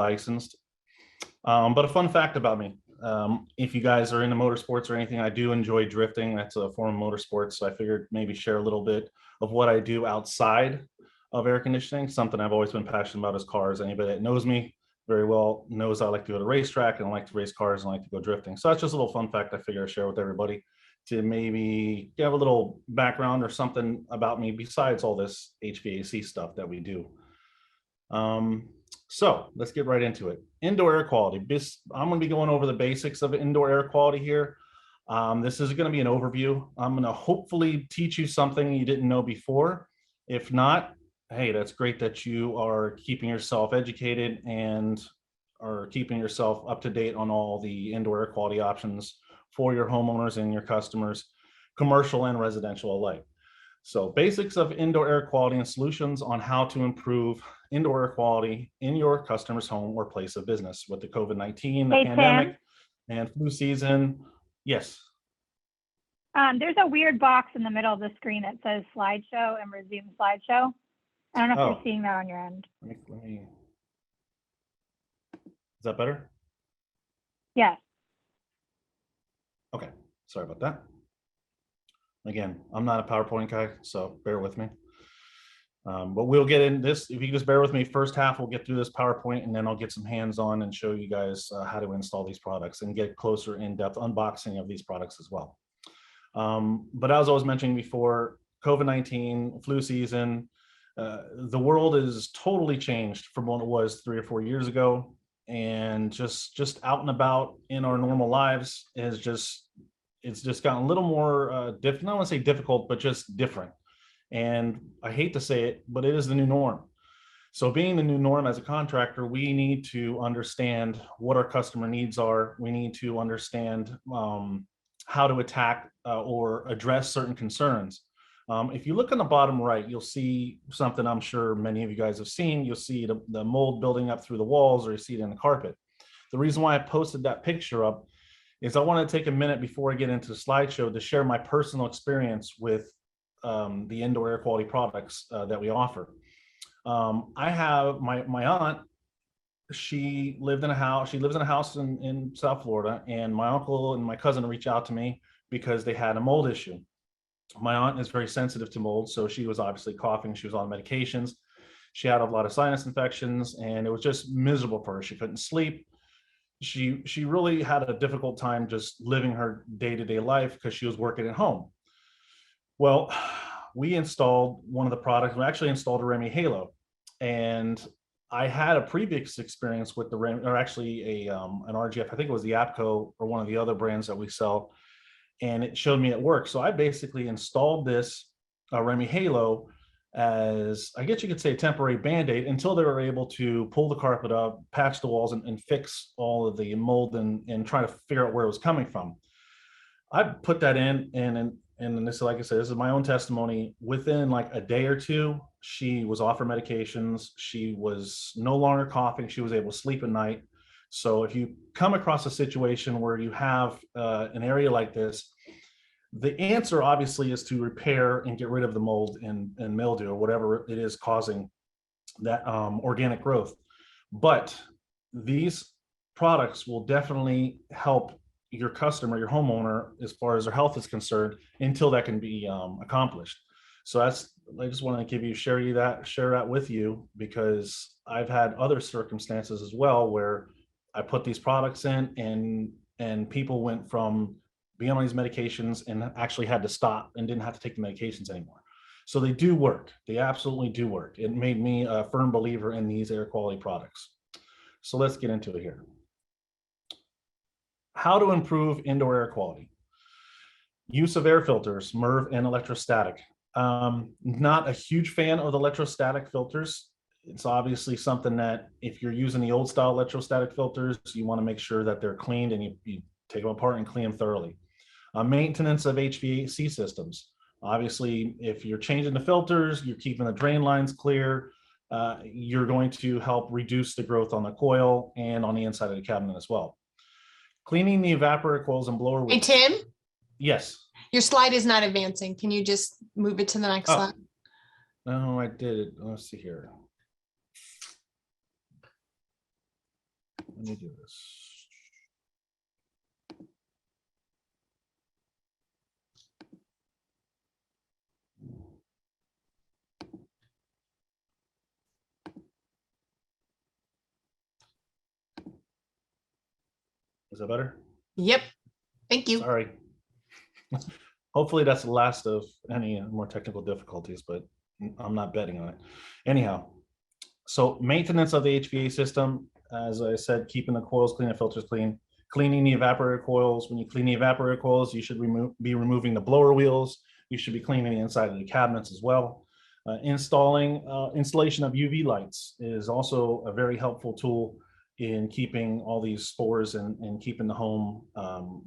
licensed. But a fun fact about me, if you guys are into motorsports or anything, I do enjoy drifting. That's a form of motorsports. So I figured maybe share a little bit of what I do outside of air conditioning. Something I've always been passionate about is cars. Anybody that knows me very well knows I like to go to racetrack and I like to race cars and I like to go drifting. So that's just a little fun fact I figure I'd share with everybody to maybe have a little background or something about me besides all this HVAC stuff that we do. So let's get right into it. Indoor air quality. I'm going to be going over the basics of indoor air quality here. This is going to be an overview. I'm going to hopefully teach you something you didn't know before. If not, hey, that's great that you are keeping yourself educated and are keeping yourself up to date on all the indoor air quality options for your homeowners and your customers, commercial and residential alike. So basics of indoor air quality and solutions on how to improve indoor air quality in your customer's home or place of business with the COVID-19, the pandemic, and flu season. Yes. There's a weird box in the middle of the screen that says slideshow and resume slideshow. I don't know if you're seeing that on your end. Let me. Is that better? Yes. Okay, sorry about that. Again, I'm not a PowerPoint guy, so bear with me. But we'll get in this. If you just bear with me, first half, we'll get through this PowerPoint and then I'll get some hands-on and show you guys how to install these products and get closer in-depth unboxing of these products as well. But as I was mentioning before, COVID-19, flu season, the world is totally changed from what it was 3 or 4 years ago. And just out and about in our normal lives is it's just gotten a little more different. I don't want to say difficult, but just different. And I hate to say it, but it is the new norm. So being the new norm as a contractor, we need to understand what our customer needs are. We need to understand how to attack or address certain concerns. If you look on the bottom right, you'll see something I'm sure many of you guys have seen. You'll see the mold building up through the walls, or you see it in the carpet. The reason why I posted that picture up is I want to take a minute before I get into the slideshow to share my personal experience with the indoor air quality products that we offer. I have my aunt. She lived in a house. She lives in a house in South Florida, and my uncle and my cousin reached out to me because they had a mold issue. My aunt is very sensitive to mold, so she was obviously coughing. She was on medications. She had a lot of sinus infections, and it was just miserable for her. She couldn't sleep. She really had a difficult time just living her day-to-day life because she was working at home. Well, we installed one of the products. We actually installed a REME Halo, and I had a previous experience with the REME, or actually an RGF. I think it was the APCO or one of the other brands that we sell, and it showed me it worked. So I basically installed this REME Halo as, I guess you could say, a temporary Band-Aid until they were able to pull the carpet up, patch the walls, and fix all of the mold and try to figure out where it was coming from. I put that in, and this, like I said, this is my own testimony. Within like a day or two, she was off her medications. She was no longer coughing. She was able to sleep at night. So if you come across a situation where you have an area like this, the answer obviously is to repair and get rid of the mold and mildew or whatever it is causing that organic growth. But these products will definitely help your customer, your homeowner, as far as their health is concerned, until that can be accomplished. So that's, I just want to share that with you, because I've had other circumstances as well where I put these products in and people went from being on these medications and actually had to stop and didn't have to take the medications anymore. So they do work. They absolutely do work. It made me a firm believer in these air quality products. So let's get into it here. How to improve indoor air quality. Use of air filters, MERV and electrostatic. Not a huge fan of the electrostatic filters. It's obviously something that if you're using the old style electrostatic filters, you want to make sure that they're cleaned and you take them apart and clean them thoroughly. Maintenance of HVAC systems. Obviously, if you're changing the filters, you're keeping the drain lines clear, you're going to help reduce the growth on the coil and on the inside of the cabinet as well. Cleaning the evaporator coils and blower wheels. Hey, Tim? Yes. Your slide is not advancing. Can you just move it to the next slide? No, I did it. Let's see here. let me do this. Is that better? Yep. Thank you. Sorry. Hopefully that's the last of any more technical difficulties, but I'm not betting on it. Anyhow, so maintenance of the HVAC system, as I said, keeping the coils clean, the filters clean, cleaning the evaporator coils. When you clean the evaporator coils, you should be removing the blower wheels. You should be cleaning the inside of the cabinets as well. Installation of UV lights is also a very helpful tool in keeping all these spores and keeping the home,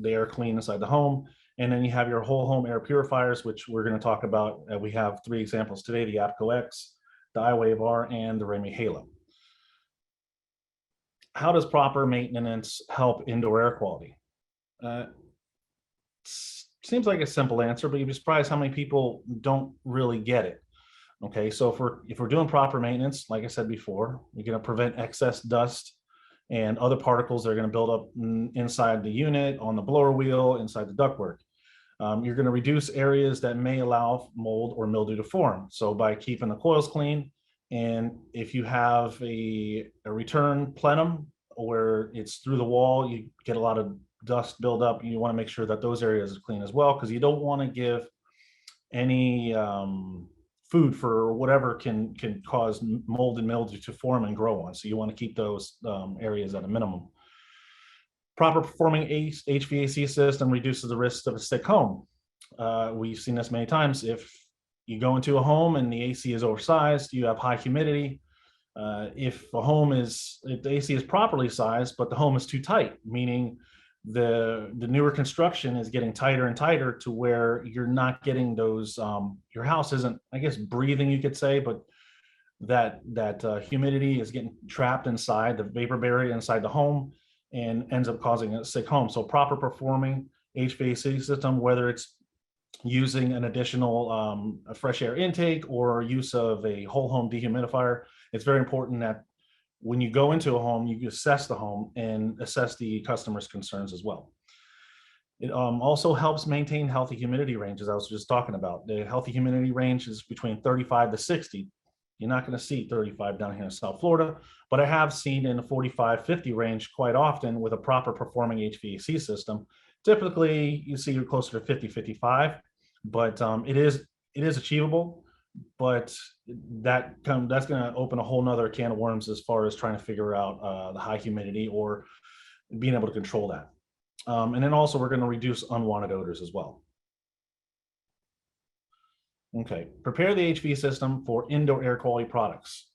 the air clean inside the home. And then you have your whole home air purifiers, which we're going to talk about. We have 3 examples today: the APCO X, the iWave R, and the REME Halo. How does proper maintenance help indoor air quality? Seems like a simple answer, but you'd be surprised how many people don't really get it. Okay, so if we're doing proper maintenance, like I said before, you're going to prevent excess dust and other particles that are going to build up inside the unit, on the blower wheel, inside the ductwork. You're going to reduce areas that may allow mold or mildew to form. So by keeping the coils clean, and if you have a return plenum where it's through the wall, you get a lot of dust build up. You want to make sure that those areas are clean as well, because you don't want to give any food for whatever can cause mold and mildew to form and grow on. So you want to keep those areas at a minimum. Proper performing HVAC system reduces the risk of a sick home. We've seen this many times. If you go into a home and the AC is oversized, you have high humidity. If the AC is properly sized, but the home is too tight, meaning the newer construction is getting tighter and tighter to where you're not getting those, your house isn't, I guess, breathing, you could say, but that humidity is getting trapped inside the vapor barrier inside the home and ends up causing a sick home. So proper performing HVAC system, whether it's using an additional fresh air intake or use of a whole home dehumidifier, it's very important that when you go into a home, you assess the home and assess the customer's concerns as well. It also helps maintain healthy humidity range, as I was just talking about. The healthy humidity range is between 35 to 60. You're not going to see 35 down here in South Florida, but I have seen in the 45, 50 range quite often with a proper performing HVAC system. Typically, you see you're closer to 50, 55, but it is achievable. But that's going to open a whole nother can of worms as far as trying to figure out the high humidity or being able to control that. And then also we're going to reduce unwanted odors as well. Okay, prepare the HV system for indoor air quality products.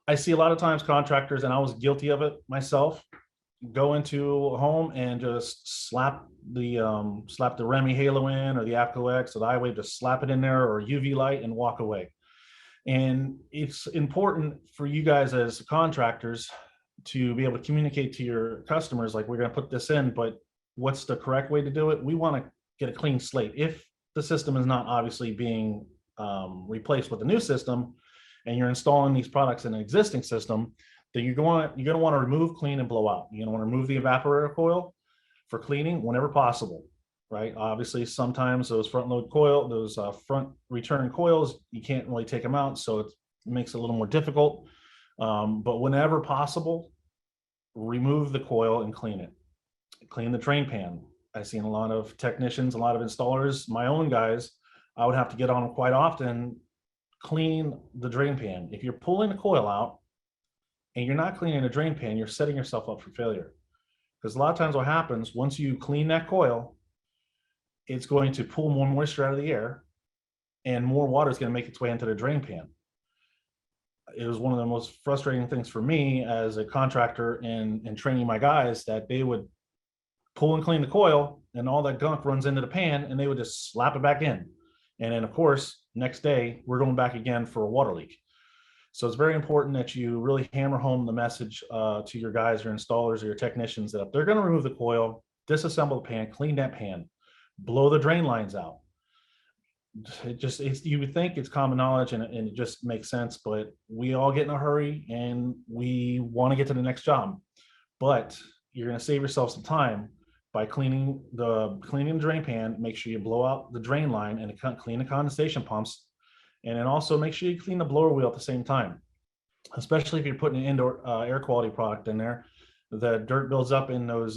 I see a lot of times contractors, and I was guilty of it myself, go into a home and just slap the REME Halo in, or the APCO X or the iWave, just slap it in there, or UV light, and walk away. And it's important for you guys as contractors to be able to communicate to your customers, like, we're going to put this in, but what's the correct way to do it? We want to get a clean slate. If the system is not obviously being replaced with a new system, and you're installing these products in an existing system, then you're going to want to remove, clean, and blow out. You're going to want to remove the evaporator coil for cleaning whenever possible, right? Obviously, sometimes those front return coils, you can't really take them out, so it makes it a little more difficult. But whenever possible, remove the coil and clean it. Clean the drain pan. I've seen a lot of technicians, a lot of installers, my own guys, I would have to get on them quite often, clean the drain pan. If you're pulling the coil out and you're not cleaning the drain pan, you're setting yourself up for failure. Because a lot of times what happens, once you clean that coil, it's going to pull more moisture out of the air, and more water is going to make its way into the drain pan. It was one of the most frustrating things for me as a contractor and training my guys, that they would pull and clean the coil and all that gunk runs into the pan, and they would just slap it back in. And then of course, next day we're going back again for a water leak. So it's very important that you really hammer home the message to your guys, your installers, or your technicians, that if they're going to remove the coil, disassemble the pan, clean that pan, blow the drain lines out. You would think it's common knowledge and it just makes sense, but we all get in a hurry and we want to get to the next job. but you're going to save yourself some time by cleaning the drain pan. Make sure you blow out the drain line and clean the condensation pumps. And then also make sure you clean the blower wheel at the same time, especially if you're putting an indoor air quality product in there. The dirt builds up in those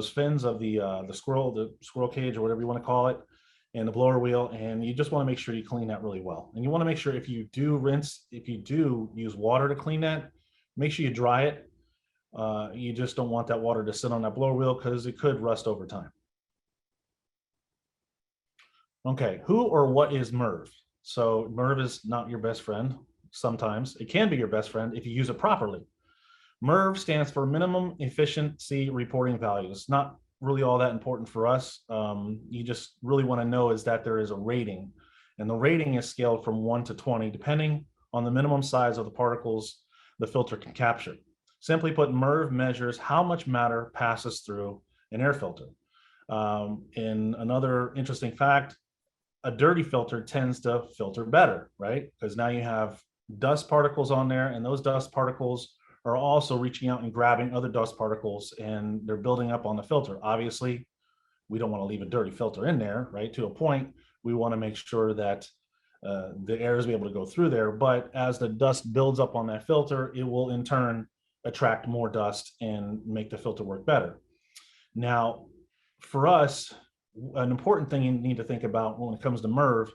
fins of the squirrel cage or whatever you want to call it, and the blower wheel, and you just want to make sure you clean that really well. And you want to make sure if you do use water to clean that, make sure you dry it. You just don't want that water to sit on that blower wheel because it could rust over time. Okay, who or what is MERV? So MERV is not your best friend. Sometimes it can be your best friend if you use it properly. MERV stands for minimum efficiency reporting values. Not really all that important for us. You just really want to know is that there is a rating, and the rating is scaled from 1 to 20 depending on the minimum size of the particles the filter can capture. Simply put, MERV measures how much matter passes through an air filter. In another interesting fact, a dirty filter tends to filter better, right? Because now you have dust particles on there, and those dust particles are also reaching out and grabbing other dust particles, and they're building up on the filter. Obviously, we don't want to leave a dirty filter in there, right? To a point, we want to make sure that the air is able to go through there. But as the dust builds up on that filter, it will in turn attract more dust and make the filter work better. Now, for us, an important thing you need to think about when it comes to MERV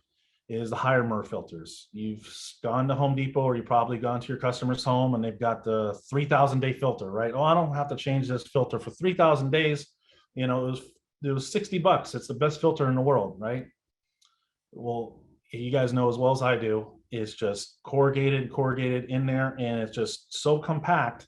is the higher MERV filters. You've gone to Home Depot, or you've probably gone to your customer's home and they've got the 3,000 day filter, right? Oh, I don't have to change this filter for 3,000 days. You know, it was $60. It's the best filter in the world, right? Well, you guys know as well as I do, it's just corrugated in there, and it's just so compact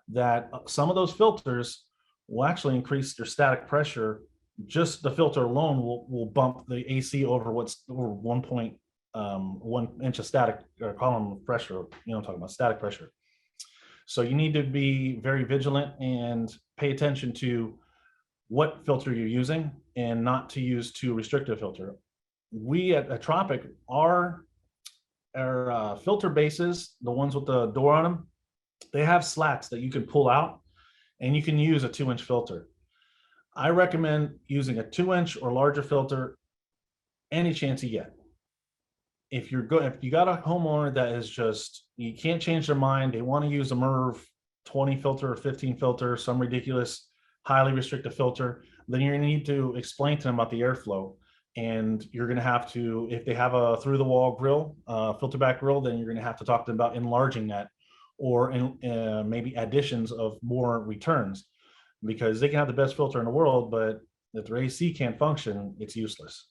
that some of those filters will actually increase your static pressure. Just the filter alone will bump the AC over what's over 1.1 inch of static or column pressure. You know, I'm talking about static pressure. So you need to be very vigilant and pay attention to what filter you're using, and not to use too restrictive filter. We at Tropic, our filter bases, the ones with the door on them, they have slats that you can pull out, and you can use a 2-inch filter. I recommend using a 2-inch or larger filter any chance you get. If you got a homeowner that is just, you can't change their mind, they want to use a MERV 20 filter or 15 filter, some ridiculous highly restrictive filter, then you're going to need to explain to them about the airflow. And you're going to have to, if they have a through the wall grill, filter back grill, then you're going to have to talk to them about enlarging that, or maybe additions of more returns, because they can have the best filter in the world, but if their AC can't function, it's useless.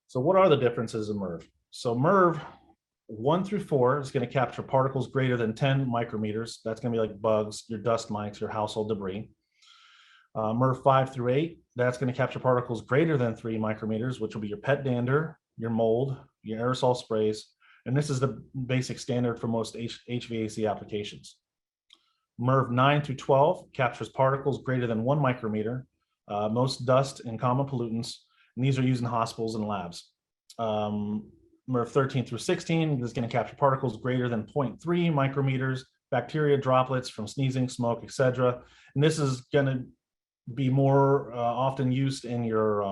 So what are the differences in MERV? So MERV 1 through 4 is going to capture particles greater than 10 micrometers. That's going to be like bugs, your dust mites, your household debris. MERV 5 through 8, that's going to capture particles greater than 3 micrometers, which will be your pet dander, your mold, your aerosol sprays. And this is the basic standard for most HVAC applications. MERV 9 through 12 captures particles greater than 1 micrometer, most dust and common pollutants, and these are used in hospitals and labs. MERV 13 through 16 is going to capture particles greater than 0.3 micrometers, bacteria droplets from sneezing, smoke, etc. And this is going to be more often used in your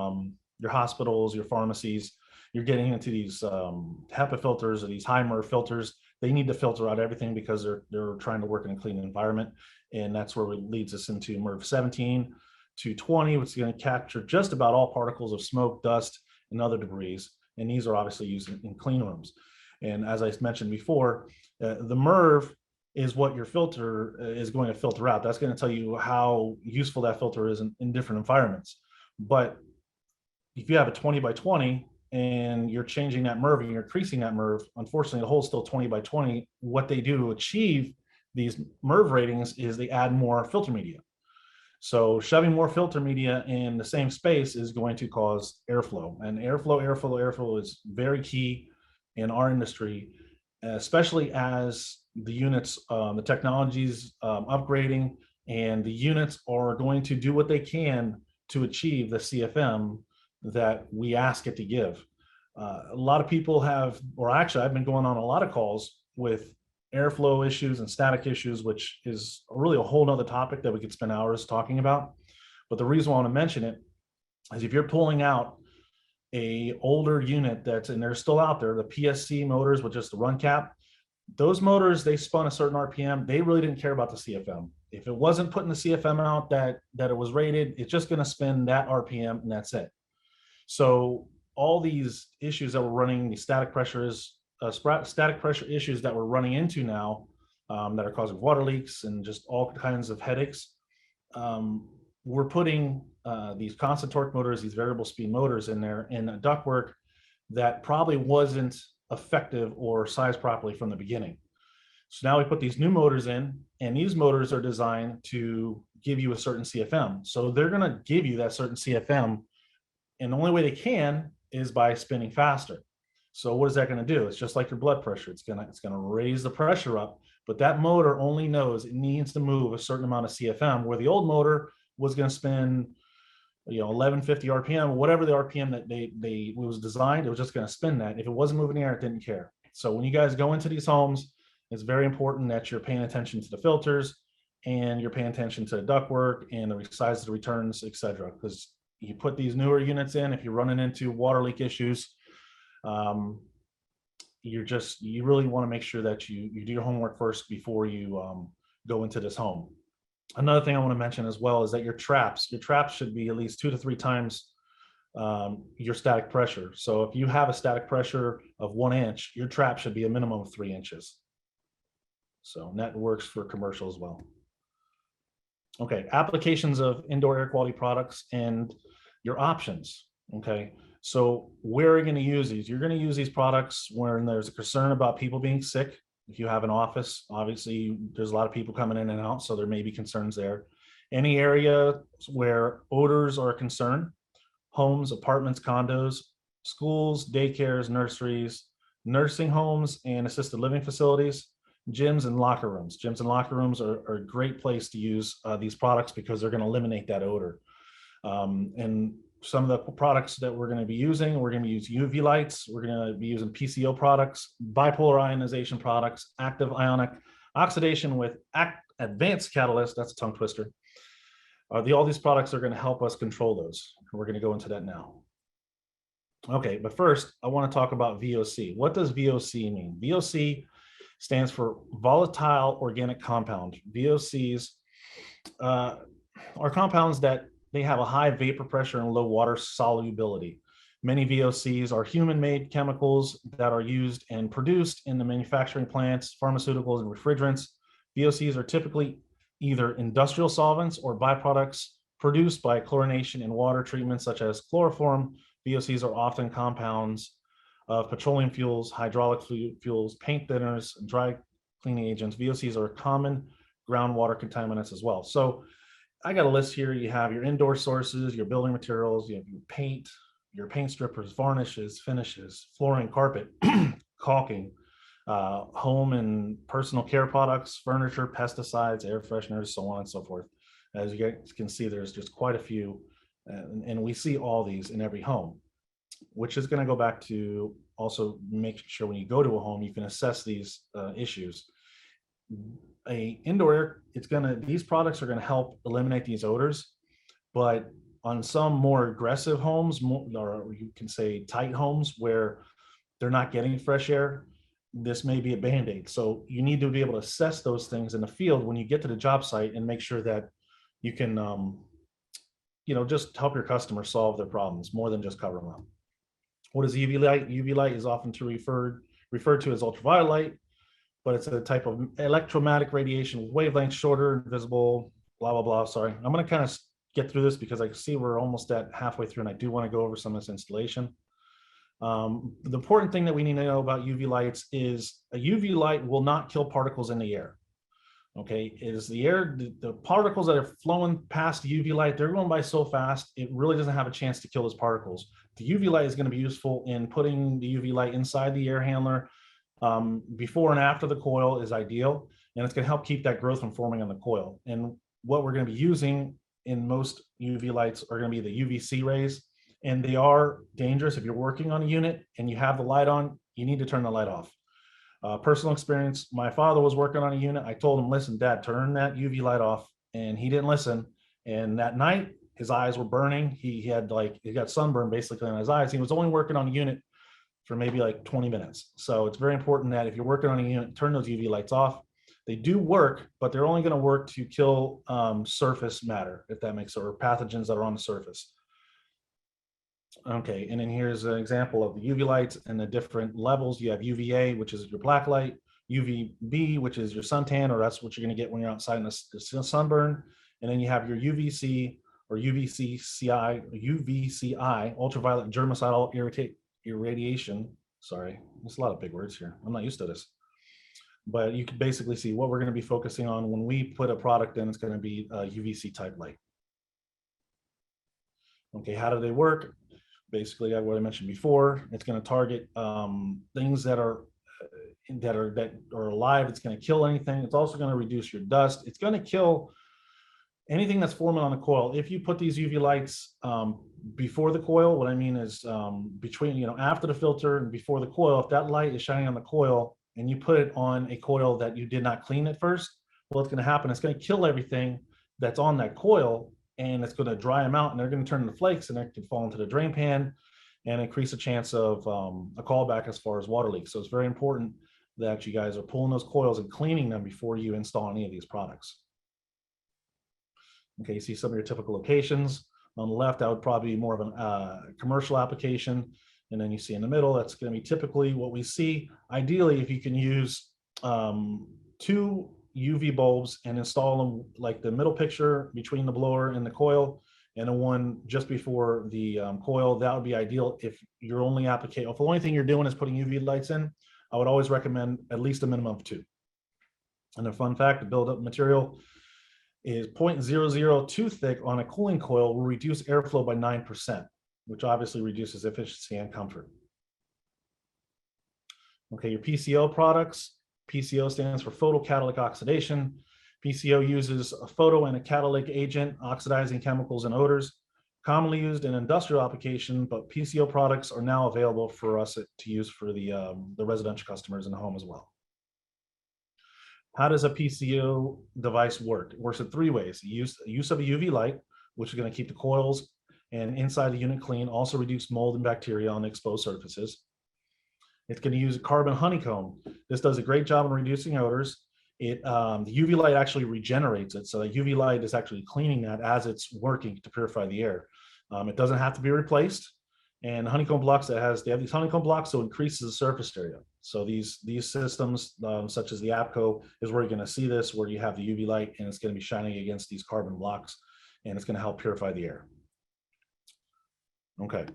hospitals, your pharmacies. You're getting into these HEPA filters or these high MERV filters. They need to filter out everything because they're trying to work in a clean environment. And that's where it leads us into MERV 17 to 20, which is going to capture just about all particles of smoke, dust, and other debris. And these are obviously used in clean rooms. And as I mentioned before, the MERV is what your filter is going to filter out. That's going to tell you how useful that filter is in different environments. But if you have a 20 by 20 and you're changing that MERV and you're increasing that MERV, unfortunately, the hole's still 20 by 20. What they do to achieve these MERV ratings is they add more filter media. So shoving more filter media in the same space is going to cause airflow. And airflow is very key in our industry, especially as the units, the technology's upgrading, and the units are going to do what they can to achieve the CFM that we ask it to give. A lot of people have, or actually I've been going on a lot of calls with airflow issues and static issues, which is really a whole nother topic that we could spend hours talking about. But the reason I want to mention it is if you're pulling out a older unit and they're still out there, the PSC motors with just the run cap, those motors, they spun a certain RPM. They really didn't care about the CFM. If it wasn't putting the CFM out that it was rated, it's just going to spin that RPM and that's it. So all these issues that we're running, these static pressure issues that we're running into now, that are causing water leaks and just all kinds of headaches, we're putting these constant torque motors, these variable speed motors in there in a ductwork that probably wasn't effective or sized properly from the beginning. So now we put these new motors in, and these motors are designed to give you a certain CFM. So they're going to give you that certain CFM, and the only way they can is by spinning faster. So what is that going to do? It's just like your blood pressure. It's going to raise the pressure up, but that motor only knows it needs to move a certain amount of CFM, where the old motor was going to spin 1150 RPM, whatever the RPM that it was designed, it was just going to spin that. If it wasn't moving the air, it didn't care. So when you guys go into these homes, it's very important that you're paying attention to the filters and you're paying attention to the ductwork and the size of the returns, etc. Because you put these newer units in, if you're running into water leak issues, you really want to make sure that you do your homework first before you go into this home. Another thing I want to mention as well is that your traps should be at least 2 to 3 times your static pressure. So if you have a static pressure of 1 inch, your trap should be a minimum of 3 inches. So that works for commercial as well. Okay, applications of indoor air quality products and your options. Okay, so where are you going to use these? You're going to use these products when there's a concern about people being sick. If you have an office, obviously there's a lot of people coming in and out, so there may be concerns there. Any area where odors are a concern: homes, apartments, condos, schools, daycares, nurseries, nursing homes, and assisted living facilities, gyms and locker rooms. Gyms and locker rooms are a great place to use these products because they're going to eliminate that odor. And some of the products that we're going to be using, we're going to use UV lights, we're going to be using PCO products, bipolar ionization products, active ionic oxidation with advanced catalyst, that's a tongue twister. All these products are going to help us control those. We're going to go into that now. Okay, but first I want to talk about VOC. What does VOC mean? VOC stands for volatile organic compound. VOCs are compounds that they have a high vapor pressure and low water solubility. Many VOCs are human-made chemicals that are used and produced in the manufacturing plants, pharmaceuticals, and refrigerants. VOCs are typically either industrial solvents or byproducts produced by chlorination and water treatments such as chloroform. VOCs are often compounds of petroleum fuels, hydraulic fuels, paint thinners, and dry cleaning agents. VOCs are common groundwater contaminants as well. So I got a list here. You have your indoor sources, your building materials, you have your paint strippers, varnishes, finishes, flooring, carpet, caulking, home and personal care products, furniture, pesticides, air fresheners, so on and so forth. As you guys can see, there's just quite a few, and we see all these in every home, which is going to go back to also making sure when you go to a home, you can assess these issues. Indoor air, these products are going to help eliminate these odors, but on some more aggressive homes, or you can say tight homes where they're not getting fresh air, this may be a band-aid. So you need to be able to assess those things in the field when you get to the job site and make sure that you can, just help your customer solve their problems more than just cover them up. What is UV light? UV light is often referred to as ultraviolet light, but it's a type of electromagnetic radiation with wavelengths shorter, invisible, blah, blah, blah. Sorry, I'm going to kind of get through this because I can see we're almost at halfway through and I do want to go over some of this installation. The important thing that we need to know about UV lights is a UV light will not kill particles in the air. Okay, it is the air, the particles that are flowing past the UV light, they're going by so fast, it really doesn't have a chance to kill those particles. The UV light is going to be useful in putting the UV light inside the air handler. Before and after the coil is ideal, and it's going to help keep that growth from forming on the coil. And what we're going to be using in most UV lights are going to be the UVC rays, and they are dangerous. If you're working on a unit and you have the light on, you need to turn the light off. Personal experience, my father was working on a unit. I told him, listen, Dad, turn that UV light off. And he didn't listen. And that night, his eyes were burning. He got sunburn basically on his eyes. He was only working on a unit for maybe like 20 minutes. So it's very important that if you're working on a unit, turn those UV lights off. They do work, but they're only going to work to kill surface matter, if that makes sense, or pathogens that are on the surface. Okay, and then here's an example of the UV lights and the different levels. You have UVA, which is your black light, UVB, which is your suntan, or that's what you're going to get when you're outside in the sunburn. And then you have your UVC or UVCI, ultraviolet germicidal irradiation. Sorry, there's a lot of big words here. I'm not used to this. But you can basically see what we're going to be focusing on when we put a product in. It's going to be a UVC type light. Okay, how do they work? Basically, what I mentioned before, it's going to target things that are alive. It's going to kill anything. It's also going to reduce your dust. It's going to kill anything that's forming on the coil. If you put these UV lights before the coil, what I mean is between, after the filter and before the coil, if that light is shining on the coil and you put it on a coil that you did not clean at first, well, it's going to happen. It's going to kill everything that's on that coil, and it's going to dry them out, and they're going to turn into flakes, and they can fall into the drain pan and increase the chance of a callback as far as water leaks. So it's very important that you guys are pulling those coils and cleaning them before you install any of these products. Okay, you see some of your typical locations. On the left, that would probably be more of a commercial application. And then you see in the middle, that's going to be typically what we see. Ideally, if you can use 2 UV bulbs and install them like the middle picture between the blower and the coil, and the one just before the coil, that would be ideal. If you're only applicating, if the only thing you're doing is putting UV lights in, I would always recommend at least a minimum of 2. And a fun fact, the buildup material is 0.002 thick on a cooling coil will reduce airflow by 9%, which obviously reduces efficiency and comfort. Okay, your PCO products. PCO stands for photocatalytic oxidation. PCO uses a photo and a catalytic agent, oxidizing chemicals and odors, commonly used in industrial application, but PCO products are now available for us to use for the residential customers in the home as well. How does a PCO device work? It works in 3 ways. Use of a UV light, which is going to keep the coils and inside the unit clean, also reduce mold and bacteria on the exposed surfaces. It's going to use a carbon honeycomb. This does a great job in reducing odors. The UV light actually regenerates it. So the UV light is actually cleaning that as it's working to purify the air. It doesn't have to be replaced. And honeycomb blocks, they have these honeycomb blocks, so it increases the surface area. So these systems, such as the APCO, is where you're going to see this, where you have the UV light and it's going to be shining against these carbon blocks, and it's going to help purify the air. Okay.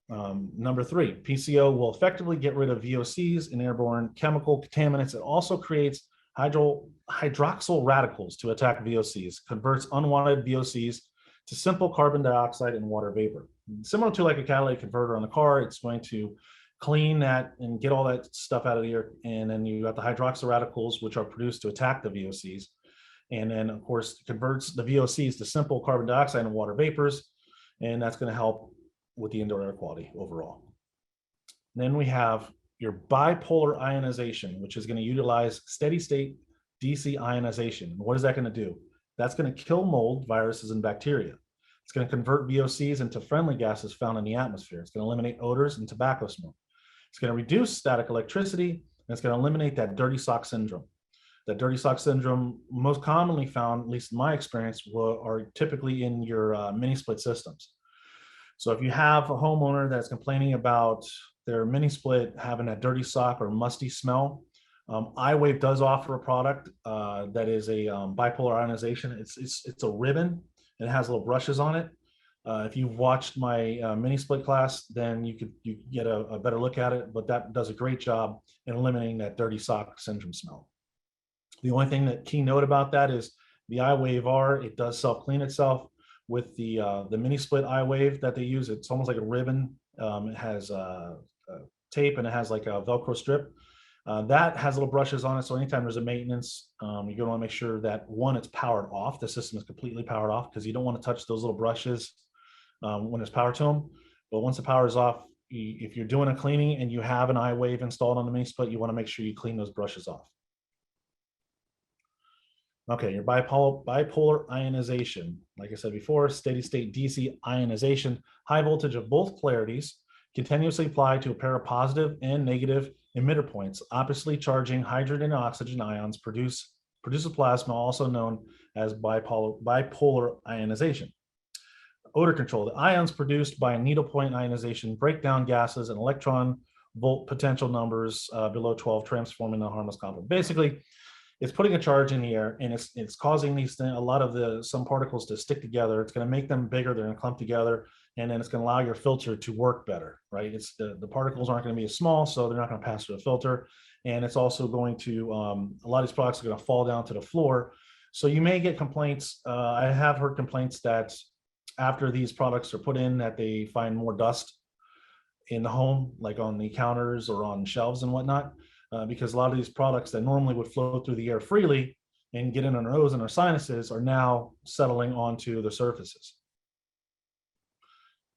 Number 3, PCO will effectively get rid of VOCs and airborne chemical contaminants. It also creates hydroxyl radicals to attack VOCs, converts unwanted VOCs to simple carbon dioxide and water vapor. Similar to like a catalytic converter on the car, it's going to clean that and get all that stuff out of the air. And then you got the hydroxyl radicals, which are produced to attack the VOCs. And then, of course, converts the VOCs to simple carbon dioxide and water vapors. And that's going to help with the indoor air quality overall. Then we have your bipolar ionization, which is going to utilize steady state DC ionization. And what is that going to do? That's going to kill mold, viruses, and bacteria. It's going to convert VOCs into friendly gases found in the atmosphere. It's going to eliminate odors and tobacco smoke. It's going to reduce static electricity, and it's going to eliminate that dirty sock syndrome. That dirty sock syndrome, most commonly found, at least in my experience, are typically in your mini split systems. So if you have a homeowner that's complaining about their mini split having that dirty sock or musty smell, iWave does offer a product that is a bipolar ionization. It's a ribbon, and it has little brushes on it. If you've watched my mini split class, then you get a better look at it, but that does a great job in eliminating that dirty sock syndrome smell. The only thing that key note about that is the iWave R, it does self-clean itself. With the mini split iWave that they use, it's almost like a ribbon. It has tape, and it has like a Velcro strip. That has little brushes on it, so anytime there's a maintenance, you're going to want to make sure that, one, it's powered off. The system is completely powered off, because you don't want to touch those little brushes when there's power to them. But once the power is off, if you're doing a cleaning and you have an iWave installed on the mini split, you want to make sure you clean those brushes off. Okay, your bipolar ionization. Like I said before, steady state DC ionization, high voltage of both polarities, continuously applied to a pair of positive and negative emitter points, oppositely charging hydrogen and oxygen ions produce a plasma, also known as bipolar ionization. Odor control. The ions produced by needlepoint ionization break down gases and electron volt potential numbers below 12, transforming the harmless compound. Basically, it's putting a charge in the air, and it's causing these things, a lot of some particles to stick together. It's going to make them bigger. They're going to clump together, and then it's going to allow your filter to work better, right? It's the particles aren't going to be as small, so they're not going to pass through the filter. And it's also going to, a lot of these products are going to fall down to the floor. So you may get complaints. I have heard complaints that after these products are put in, that they find more dust in the home, like on the counters or on shelves and whatnot, because a lot of these products that normally would flow through the air freely and get in our nose and our sinuses are now settling onto the surfaces.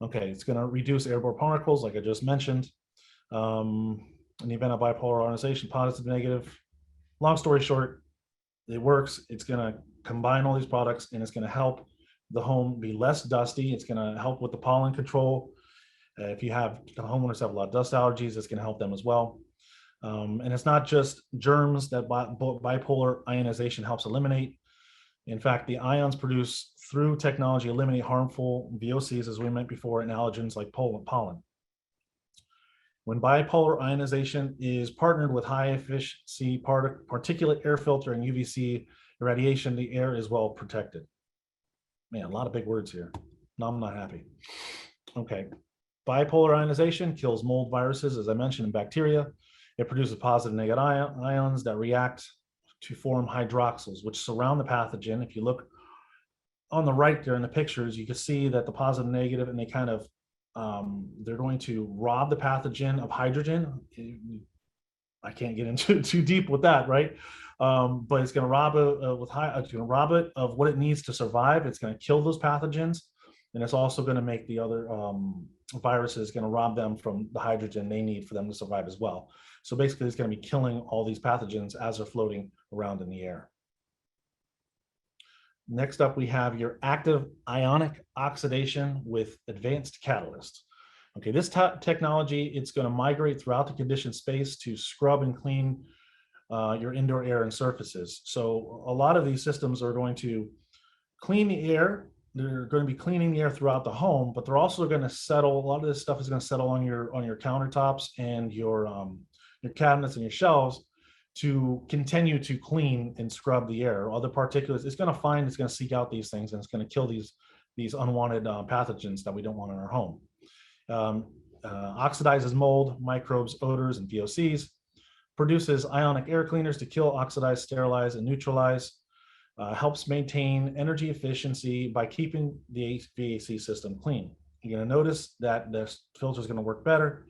Okay, it's going to reduce airborne particles, like I just mentioned. In the event of bipolar ionization, positive, negative. Long story short, it works. It's going to combine all these products, and it's going to help the home be less dusty. It's going to help with the pollen control. If you have homeowners have a lot of dust allergies, it's going to help them as well. And it's not just germs that bipolar ionization helps eliminate. In fact, the ions produced through technology eliminate harmful VOCs, as we mentioned before, and allergens like pollen. When bipolar ionization is partnered with high efficiency particulate air filter and UVC irradiation, the air is well protected. Man, a lot of big words here. No, I'm not happy. Okay. Bipolar ionization kills mold, viruses, as I mentioned, and bacteria. It produces positive and negative ions that react to form hydroxyls, which surround the pathogen. If you look on the right there in the pictures, you can see that the positive and negative, and they kind of, they're going to rob the pathogen of hydrogen. I can't get into too deep with that, right? But it's going to rob it of what it needs to survive. It's going to kill those pathogens, and it's also going to make the other viruses, going to rob them from the hydrogen they need for them to survive as well. So basically, it's going to be killing all these pathogens as they're floating around in the air. Next up, we have your active ionic oxidation with advanced catalyst. Okay, this technology, it's going to migrate throughout the conditioned space to scrub and clean your indoor air and surfaces. So a lot of these systems are going to clean the air. They're going to be cleaning the air throughout the home, but they're also going to settle. A lot of this stuff is going to settle on your countertops and your cabinets and your shelves to continue to clean and scrub the air. Other particulates, it's going to seek out these things, and it's going to kill these unwanted pathogens that we don't want in our home. Oxidizes mold, microbes, odors, and VOCs. Produces ionic air cleaners to kill, oxidize, sterilize, and neutralize. Helps maintain energy efficiency by keeping the HVAC system clean. You're going to notice that the filter is going to work better.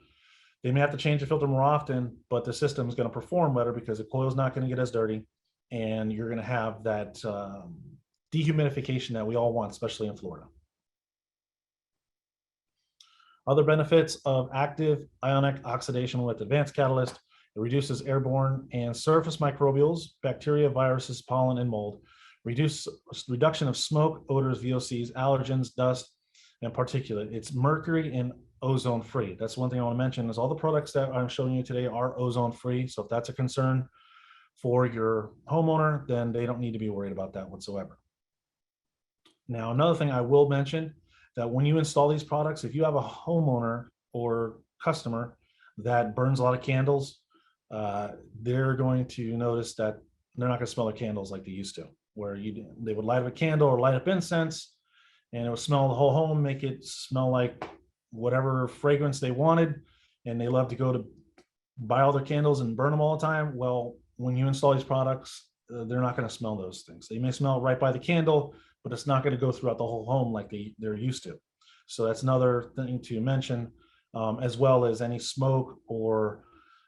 They may have to change the filter more often, but the system is going to perform better because the coil is not going to get as dirty, and you're going to have that dehumidification that we all want, especially in Florida. Other benefits of active ionic oxidation with advanced catalyst: it reduces airborne and surface microbials, bacteria, viruses, pollen, and mold. Reduction of smoke, odors, VOCs, allergens, dust, and particulate. It's mercury and ozone free. That's one thing I want to mention, is all the products that I'm showing you today are ozone free. So if that's a concern for your homeowner, then they don't need to be worried about that whatsoever. Now, another thing I will mention, that when you install these products, if you have a homeowner or customer that burns a lot of candles, they're going to notice that they're not going to smell their candles like they used to, where they would light up a candle or light up incense, and it would smell the whole home, make it smell like whatever fragrance they wanted, and they love to go to buy all their candles and burn them all the time. Well, when you install these products, they're not going to smell those things. They may smell right by the candle, but it's not going to go throughout the whole home like they're used to. So that's another thing to mention, as well as any smoke or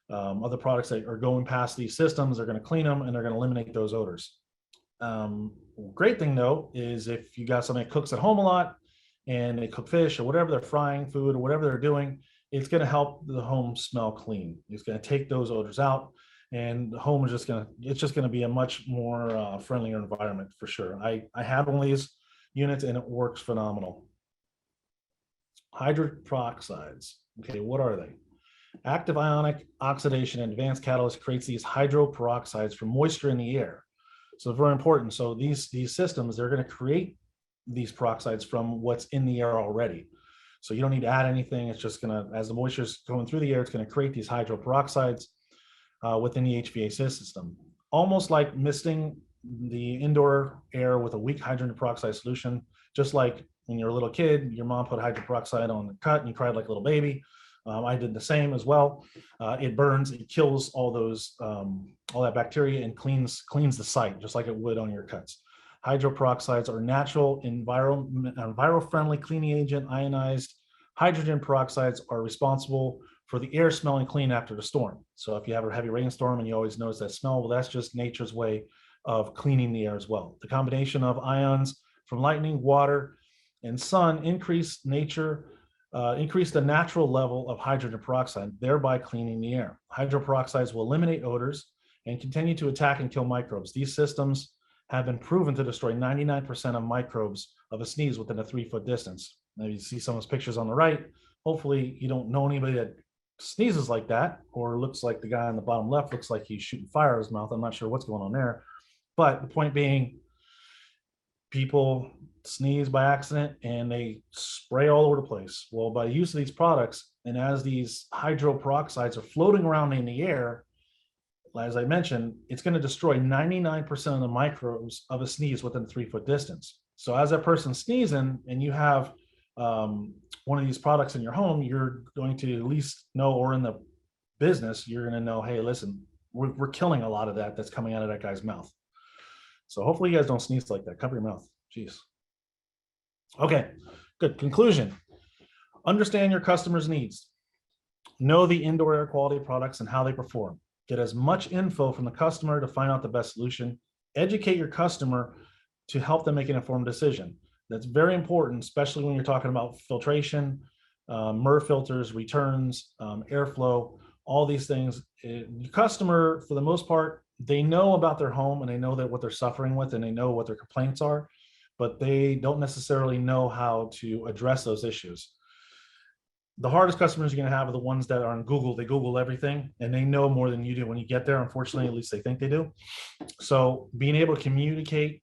other products that are going past these systems. They're going to clean them, and they're going to eliminate those odors. Great thing though is if you got somebody that cooks at home a lot and they cook fish or whatever, they're frying food or whatever they're doing, it's going to help the home smell clean. It's going to take those odors out, and the home is just going to, it's just going to be a much more friendlier environment for sure. I have one of these units and it works phenomenal. Hydrogen peroxides. Okay, what are they? Active ionic oxidation and advanced catalyst creates these hydroperoxides from moisture in the air. So very important. So these systems, they're going to create these peroxides from what's in the air already. So you don't need to add anything. It's just going to, as the moisture is going through the air, it's going to create these hydroperoxides within the HVAC system. Almost like misting the indoor air with a weak hydrogen peroxide solution, just like when you're a little kid, your mom put hydrogen peroxide on the cut and you cried like a little baby. I did the same as well. It burns, it kills all those, all that bacteria and cleans the site just like it would on your cuts. Hydroperoxides are natural, enviro-friendly cleaning agent. Ionized hydrogen peroxides are responsible for the air smelling clean after the storm. So if you have a heavy rainstorm and you always notice that smell, well, that's just nature's way of cleaning the air as well. The combination of ions from lightning, water, and sun increase the natural level of hydrogen peroxide, thereby cleaning the air. Hydroperoxides will eliminate odors and continue to attack and kill microbes. These systems have been proven to destroy 99% of microbes of a sneeze within a 3-foot distance. Now you see some of those pictures on the right. Hopefully you don't know anybody that sneezes like that, or looks like the guy on the bottom left looks like he's shooting fire out of his mouth. I'm not sure what's going on there. But the point being, people sneeze by accident and they spray all over the place. Well, by the use of these products, and as these hydroperoxides are floating around in the air, as I mentioned, it's going to destroy 99% of the microbes of a sneeze within a 3-foot distance. So as that person's sneezing and you have one of these products in your home, you're going to at least know, or in the business, you're going to know, hey, listen, we're killing a lot of that's coming out of that guy's mouth. So hopefully you guys don't sneeze like that. Cover your mouth. Jeez. Okay, good. Conclusion. Understand your customers' needs. Know the indoor air quality products and how they perform. Get as much info from the customer to find out the best solution. Educate your customer to help them make an informed decision. That's very important, especially when you're talking about filtration, MER filters, returns, airflow, all these things. Your customer, for the most part, they know about their home and they know that what they're suffering with and they know what their complaints are, but they don't necessarily know how to address those issues. The hardest customers you're going to have are the ones that are on Google. They Google everything and they know more than you do when you get there. Unfortunately, at least they think they do. So being able to communicate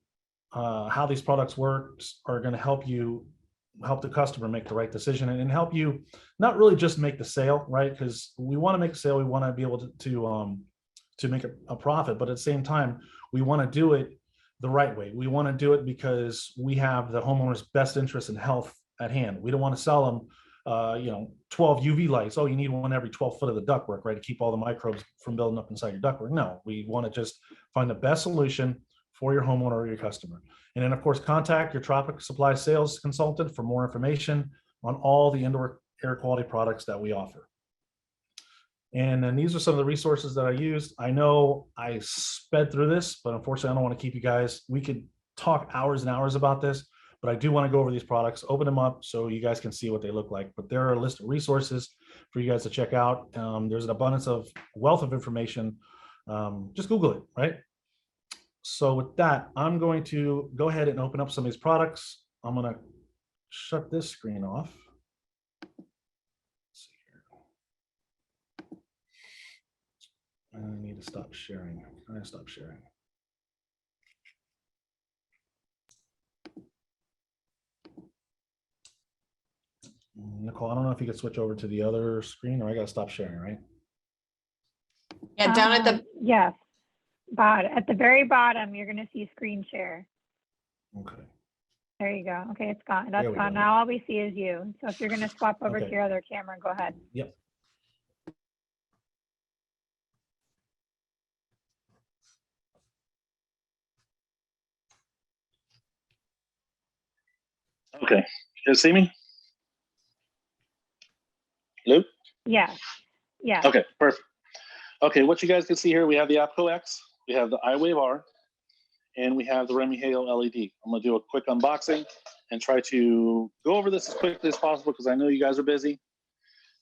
how these products work are going to help the customer make the right decision and help you not really just make the sale, right? Because we want to make a sale. We want to be able to make a profit, but at the same time, we want to do it the right way. We want to do it because we have the homeowner's best interest in health at hand. We don't want to sell them 12 UV lights. Oh, you need one every 12 foot of the ductwork, right? To keep all the microbes from building up inside your ductwork. No, we want to just find the best solution for your homeowner or your customer. And then of course, contact your Tropic Supply sales consultant for more information on all the indoor air quality products that we offer. And then these are some of the resources that I used. I know I sped through this, but unfortunately I don't want to keep you guys. We could talk hours and hours about this, but I do want to go over these products, open them up so you guys can see what they look like. But there are a list of resources for you guys to check out. There's an abundance of wealth of information. Just Google it, right? So with that, I'm going to go ahead and open up some of these products. I'm going to shut this screen off. Let's see here. I need to stop sharing. I'm going to stop sharing. Nicole, I don't know if you could switch over to the other screen or I got to stop sharing, right? Yeah, down at the, yes, at the very bottom, you're going to see screen share. Okay. There you go. Okay, it's gone. That's There we gone. go. Now all we see is you. So if you're going to swap over Okay. to your other camera, go ahead. Yep. Okay, you guys see me? Luke? Yes. Yes. Okay, perfect. Okay, what you guys can see here, we have the APCO X, we have the iWave R, and we have the REME Halo LED. I'm gonna do a quick unboxing and try to go over this as quickly as possible because I know you guys are busy.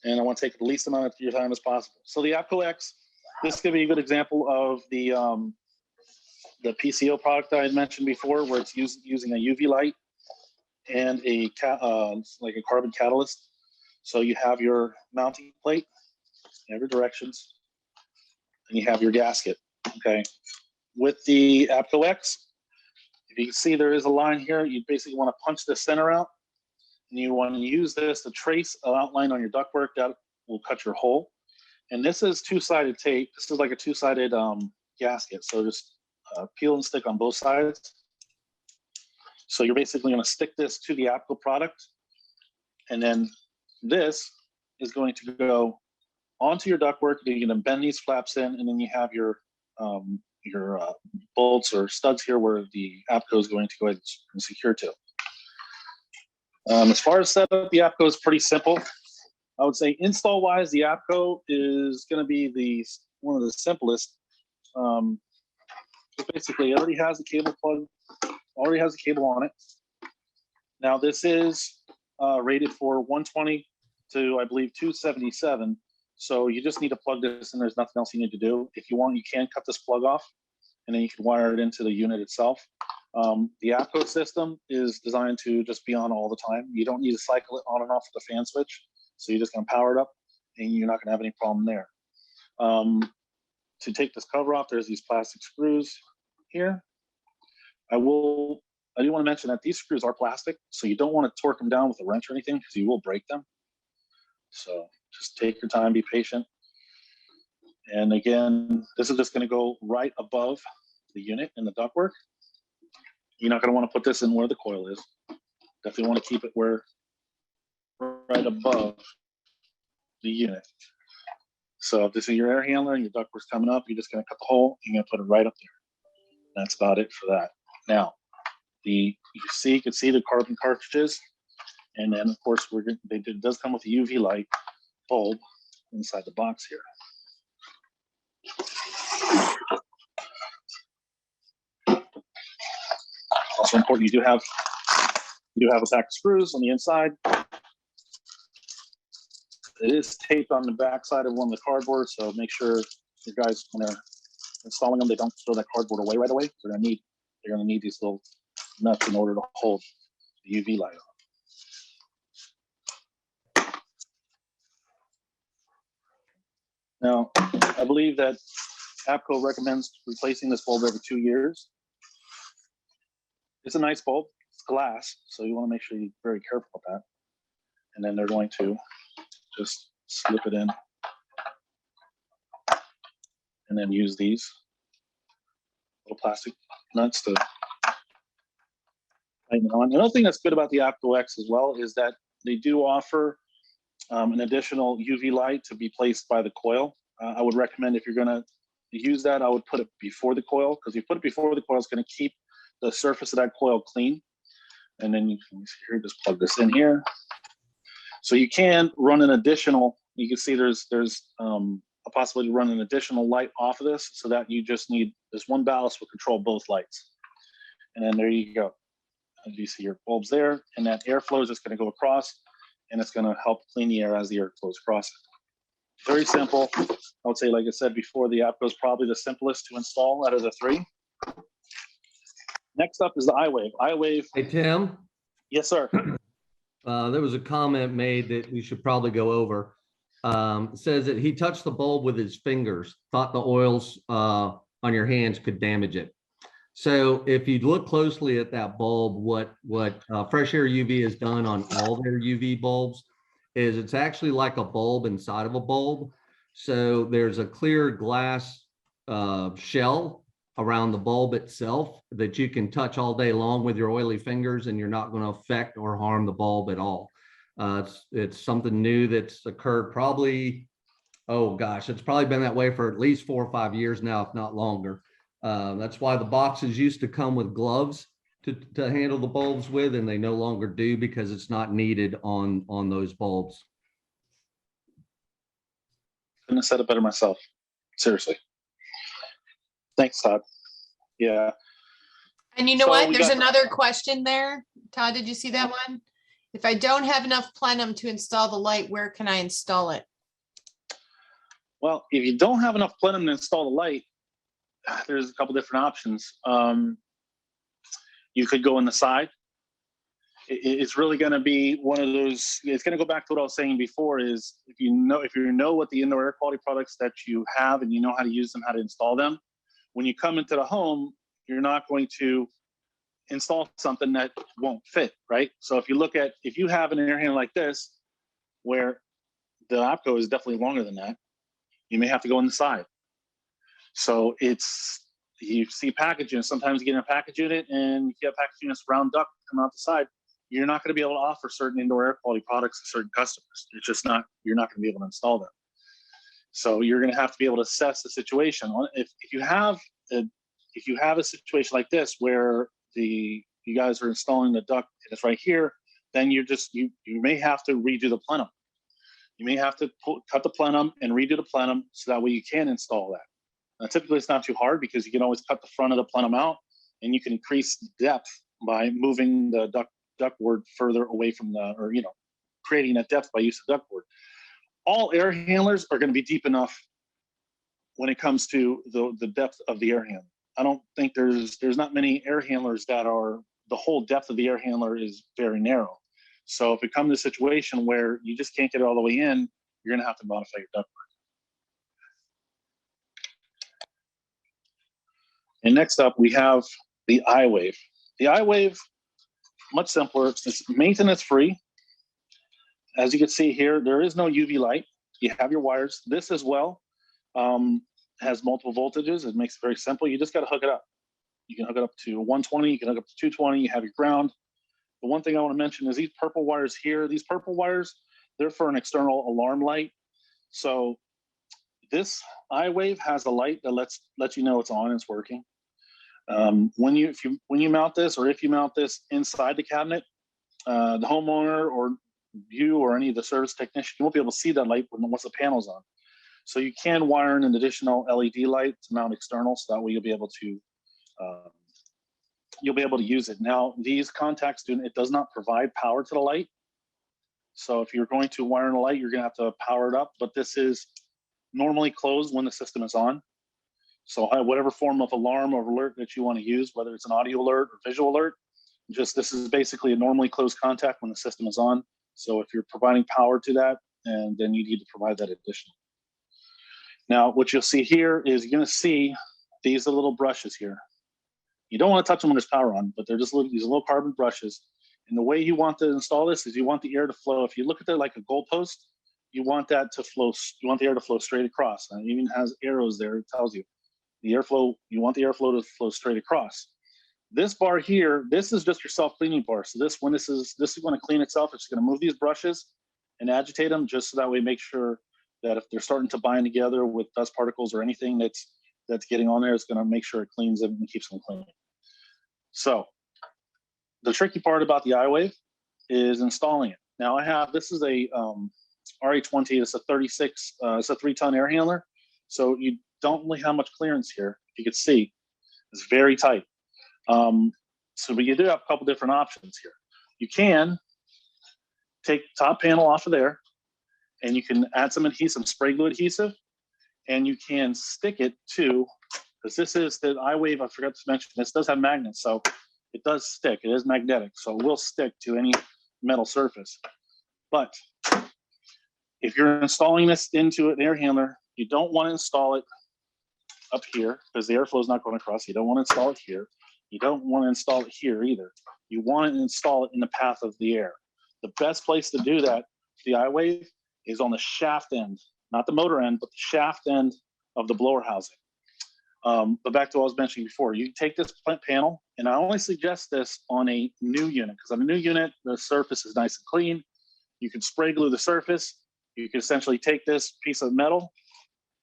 and I want to take the least amount of your time as possible. So the APCO X, this is going to be a good example of the PCO product I had mentioned before, where it's using a UV light and like a carbon catalyst. So you have your mounting plate, you have your directions, and you have your gasket. Okay. With the APCO X, if you can see there is a line here, you basically want to punch the center out, and you want to use this to trace an outline on your ductwork that will cut your hole. And this is two-sided tape. This is like a two-sided gasket. So just peel and stick on both sides. So you're basically going to stick this to the APCO product, and then this is going to go onto your ductwork. You're going to bend these flaps in, and then you have your bolts or studs here where the APCO is going to go ahead and secure to. As far as setup, the APCO is pretty simple. I would say install-wise, the APCO is going to be one of the simplest. Basically, it already has a cable plug, already has a cable on it. Now, this is rated for 120 to, I believe, 277. So you just need to plug this in. There's nothing else you need to do. If you want, you can cut this plug off, and then you can wire it into the unit itself. The APCO system is designed to just be on all the time. You don't need to cycle it on and off with the fan switch. So you're just going to power it up, and you're not going to have any problem there. To take this cover off, there's these plastic screws here. I do want to mention that these screws are plastic, so you don't want to torque them down with a wrench or anything, because you will break them. So just take your time, be patient. And again, this is just going to go right above the unit in the ductwork. You're not going to want to put this in where the coil is. Definitely want to keep it right above the unit. So if this is your air handler and your ductwork's coming up, you're just going to cut the hole. You're going to put it right up there. That's about it for that. Now, you can see the carbon cartridges, and then of course it does come with a UV light bulb inside the box here. Also important, you do have a pack of screws on the inside. It is taped on the back side of one of the cardboard, so make sure your guys, when they're installing them, they don't throw that cardboard away right away. They're gonna need these little nuts in order to hold the UV light on. Now, I believe that APCO recommends replacing this bulb every 2 years. It's a nice bulb, it's glass, so you want to make sure you're very careful with that. And then they're going to just slip it in and then use these little plastic nuts to tighten it on. Another thing that's good about the APCO X as well is that they do offer an additional UV light to be placed by the coil. I would recommend, if you're going to use that, I would put it before the coil, because if you put it before the coil, it's going to keep the surface of that coil clean. And then you can here, just plug this in here. So you can run an additional, you can see there's a possibility to run an additional light off of this, so that you just need this one ballast will control both lights. And then there you go. As you see your bulbs there, and that airflow is just going to go across, and it's going to help clean the air as the air flows across it. Very simple. I would say, like I said before, the APCO is probably the simplest to install out of the three. Next up is the iWave. iWave. Hey, Tim. Yes, sir. There was a comment made that we should probably go over. It says that he touched the bulb with his fingers, thought the oils on your hands could damage it. So if you look closely at that bulb, what Fresh Air UV has done on all their UV bulbs is it's actually like a bulb inside of a bulb. So there's a clear glass shell around the bulb itself that you can touch all day long with your oily fingers, and you're not going to affect or harm the bulb at all. It's something new that's occurred probably, oh gosh, it's probably been that way for at least 4 or 5 years now, if not longer. That's why the boxes used to come with gloves to handle the bulbs with, and they no longer do, because it's not needed on those bulbs. Couldn't have said it better myself. Seriously. Thanks, Todd. Yeah. And you know So what? we There's got- another question there. Todd, did you see that one? If I don't have enough plenum to install the light, where can I install it? Well, if you don't have enough plenum to install the light, there's a couple different options. You could go in the side. It's really going to be one of those. It's going to go back to what I was saying before. Is if you know what the indoor air quality products that you have and you know how to use them, how to install them, when you come into the home, you're not going to install something that won't fit, right? So if you have an air handler like this, where the OPCO is definitely longer than that, you may have to go in the side. So you see package units. Sometimes you get in a package unit and you get package units round duct come out the side. You're not going to be able to offer certain indoor air quality products to certain customers. It's just not. You're not going to be able to install them. So you're going to have to be able to assess the situation. If you have a situation like this where you guys are installing the duct and it's right here, then you may have to redo the plenum. You may have to cut the plenum and redo the plenum so that way you can install that. Now, typically, it's not too hard because you can always cut the front of the plenum out and you can increase the depth by moving the ductboard further away from creating that depth by use of ductboard. All air handlers are going to be deep enough when it comes to the depth of the air handler. I don't think there's not many air handlers that are, the whole depth of the air handler is very narrow. So if it comes to a situation where you just can't get it all the way in, you're going to have to modify your ductwork. And next up, we have the iWave. The iWave, much simpler. It's maintenance free. As you can see here, there is no UV light. You have your wires. This as well has multiple voltages. It makes it very simple. You just got to hook it up. You can hook it up to 120. You can hook up to 220. You have your ground. The one thing I want to mention is these purple wires here. These purple wires, they're for an external alarm light. So this iWave has a light that lets you know it's on and it's working. When you mount this, or if you mount this inside the cabinet, the homeowner or you or any of the service technician, you won't be able to see that light once the panel's on. So you can wire in an additional LED light to mount external, so that way you'll be able to use it. Now, these contacts it does not provide power to the light. So if you're going to wire in a light, you're going to have to power it up. But this is normally closed when the system is on. So whatever form of alarm or alert that you want to use, whether it's an audio alert or visual alert, this is basically a normally closed contact when the system is on. So if you're providing power to that, and then you need to provide that additional. Now, what you'll see here is you're going to see these little brushes here. You don't want to touch them when there's power on, but they're just these little carbon brushes. And the way you want to install this is you want the air to flow. If you look at it like a goalpost, you want that to flow. You want the air to flow straight across. And it even has arrows there. It tells you the airflow. You want the airflow to flow straight across. This bar here, this is just your self-cleaning bar. So this is going to clean itself. It's going to move these brushes and agitate them just so that way make sure that if they're starting to bind together with dust particles or anything that's getting on there, it's going to make sure it cleans them and keeps them clean. So the tricky part about the iWave is installing it. Now this is a RA20. It's a 36. It's a 3-ton air handler. So you don't really have much clearance here. If you could see, it's very tight. So you do have a couple different options here. You can take the top panel off of there, and you can add some adhesive, spray glue adhesive, and you can stick it to, because this is the iWave, I forgot to mention, this does have magnets, so it does stick. It is magnetic, so it will stick to any metal surface. But if you're installing this into an air handler, you don't want to install it up here because the airflow is not going across. You don't want to install it here. You don't want to install it here either. You want to install it in the path of the air. The best place to do that, the iWave, is on the shaft end, not the motor end, but the shaft end of the blower housing. But back to what I was mentioning before, you take this panel, and I only suggest this on a new unit, because on a new unit, the surface is nice and clean. You can spray glue the surface. You can essentially take this piece of metal,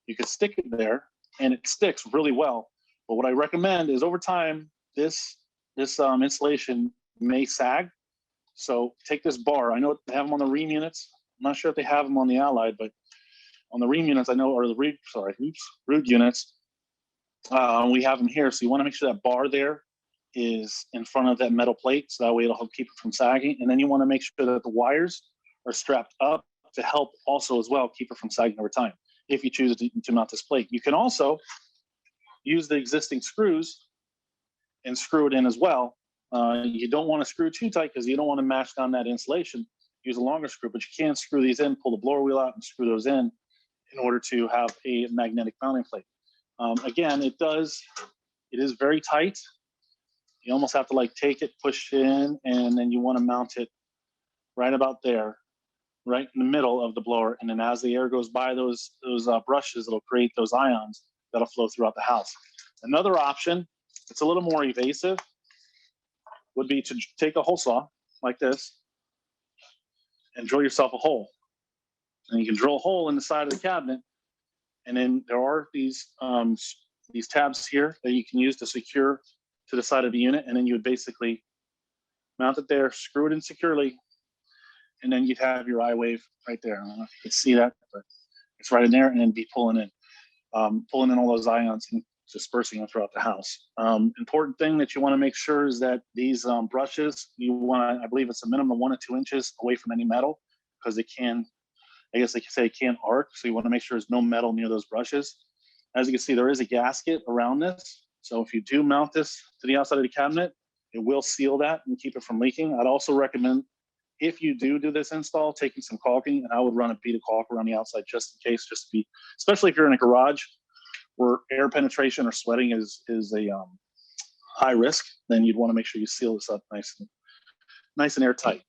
you can stick it there, and it sticks really well. But what I recommend is over time, this insulation may sag. So take this bar. I know they have them on the REME units. I'm not sure if they have them on the Allied, but on the REME units, I know, or the Rude units, we have them here. So you want to make sure that bar there is in front of that metal plate, so that way it'll help keep it from sagging. And then you want to make sure that the wires are strapped up to help also as well keep it from sagging over time, if you choose to mount this plate. You can also use the existing screws and screw it in as well. You don't want to screw too tight because you don't want to mash down that insulation. Use a longer screw, but you can screw these in, pull the blower wheel out and screw those in order to have a magnetic mounting plate. Again, it is very tight. You almost have to like take it, push it in, and then you want to mount it right about there, right in the middle of the blower. And then as the air goes by those brushes, it'll create those ions that'll flow throughout the house. Another option, it's a little more evasive, would be to take a hole saw like this and drill yourself a hole. And you can drill a hole in the side of the cabinet. And then there are these tabs here that you can use to secure to the side of the unit. And then you would basically mount it there, screw it in securely, and then you'd have your iWave right there. I don't know if you can see that, but it's right in there, and then be pulling in all those ions and dispersing them throughout the house. Important thing that you want to make sure is that these brushes, you want to, I believe it's a minimum of 1 to 2 inches away from any metal, because it can, I guess they can say it can arc. So you want to make sure there's no metal near those brushes. As you can see, there is a gasket around this. So if you do mount this to the outside of the cabinet, it will seal that and keep it from leaking. I'd also recommend, if you do this install, taking some caulking, and I would run a bead of caulk around the outside just in case, just to be, especially if you're in a garage where air penetration or sweating is a high risk, then you'd want to make sure you seal this up nice and airtight.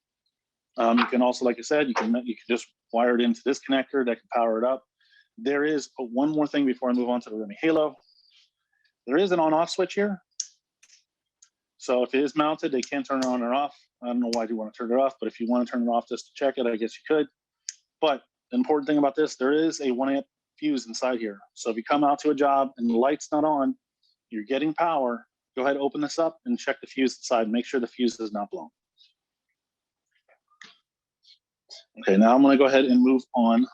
You can also, like I said, you can just wire it into this connector that can power it up. There is one more thing before I move on to the REME Halo. There is an on-off switch here. So if it is mounted, they can turn it on or off. I don't know why you want to turn it off, but if you want to turn it off just to check it, I guess you could. But the important thing about this, there is a 1 amp fuse inside here. So if you come out to a job and the light's not on, you're getting power, go ahead, open this up and check the fuse inside. Make sure the fuse is not blown. Okay, now I'm going to go ahead and move on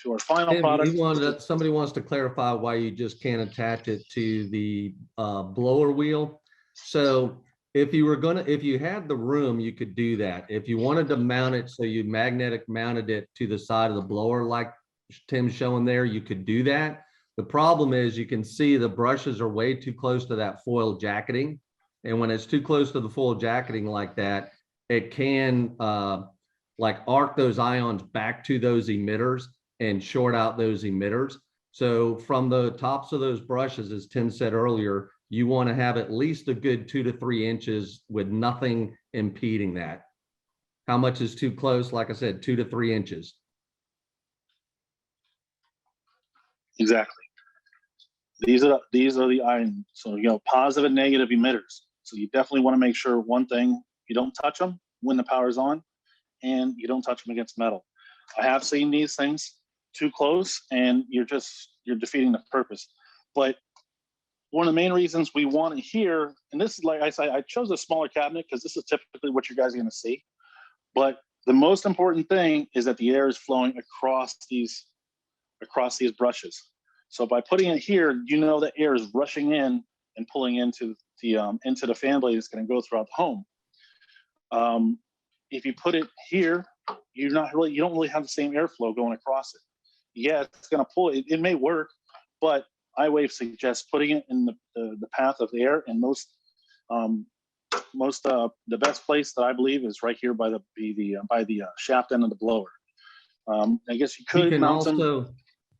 to our final Tim, product. somebody wants to clarify why you just can't attach it to the blower wheel. So if you had the room, you could do that. If you wanted to mount it so you magnetic mounted it to the side of the blower like Tim's showing there, you could do that. The problem is you can see the brushes are way too close to that foil jacketing. And when it's too close to the foil jacketing like that, it can like arc those ions back to those emitters and short out those emitters. So from the tops of those brushes, as Tim said earlier, you want to have at least a good 2 to 3 inches with nothing impeding that. How much is too close? Like I said, 2 to 3 inches. Exactly. These are the ions. So, positive and negative emitters. So you definitely want to make sure, one thing, you don't touch them when the power's on, and you don't touch them against metal. I have seen these things too close, and you're defeating the purpose. But one of the main reasons we want it here, and this is, like I said, I chose a smaller cabinet because this is typically what you guys are going to see. But the most important thing is that the air is flowing across these brushes. So by putting it here, the air is rushing in and pulling into the fan blade that's going to go throughout the home. If you put it here, you don't really have the same airflow going across it. Yeah, it's going to pull it. It may work, but iWave suggests putting it in the path of the air, and the best place that I believe is right here by the shaft end of the blower. I guess you could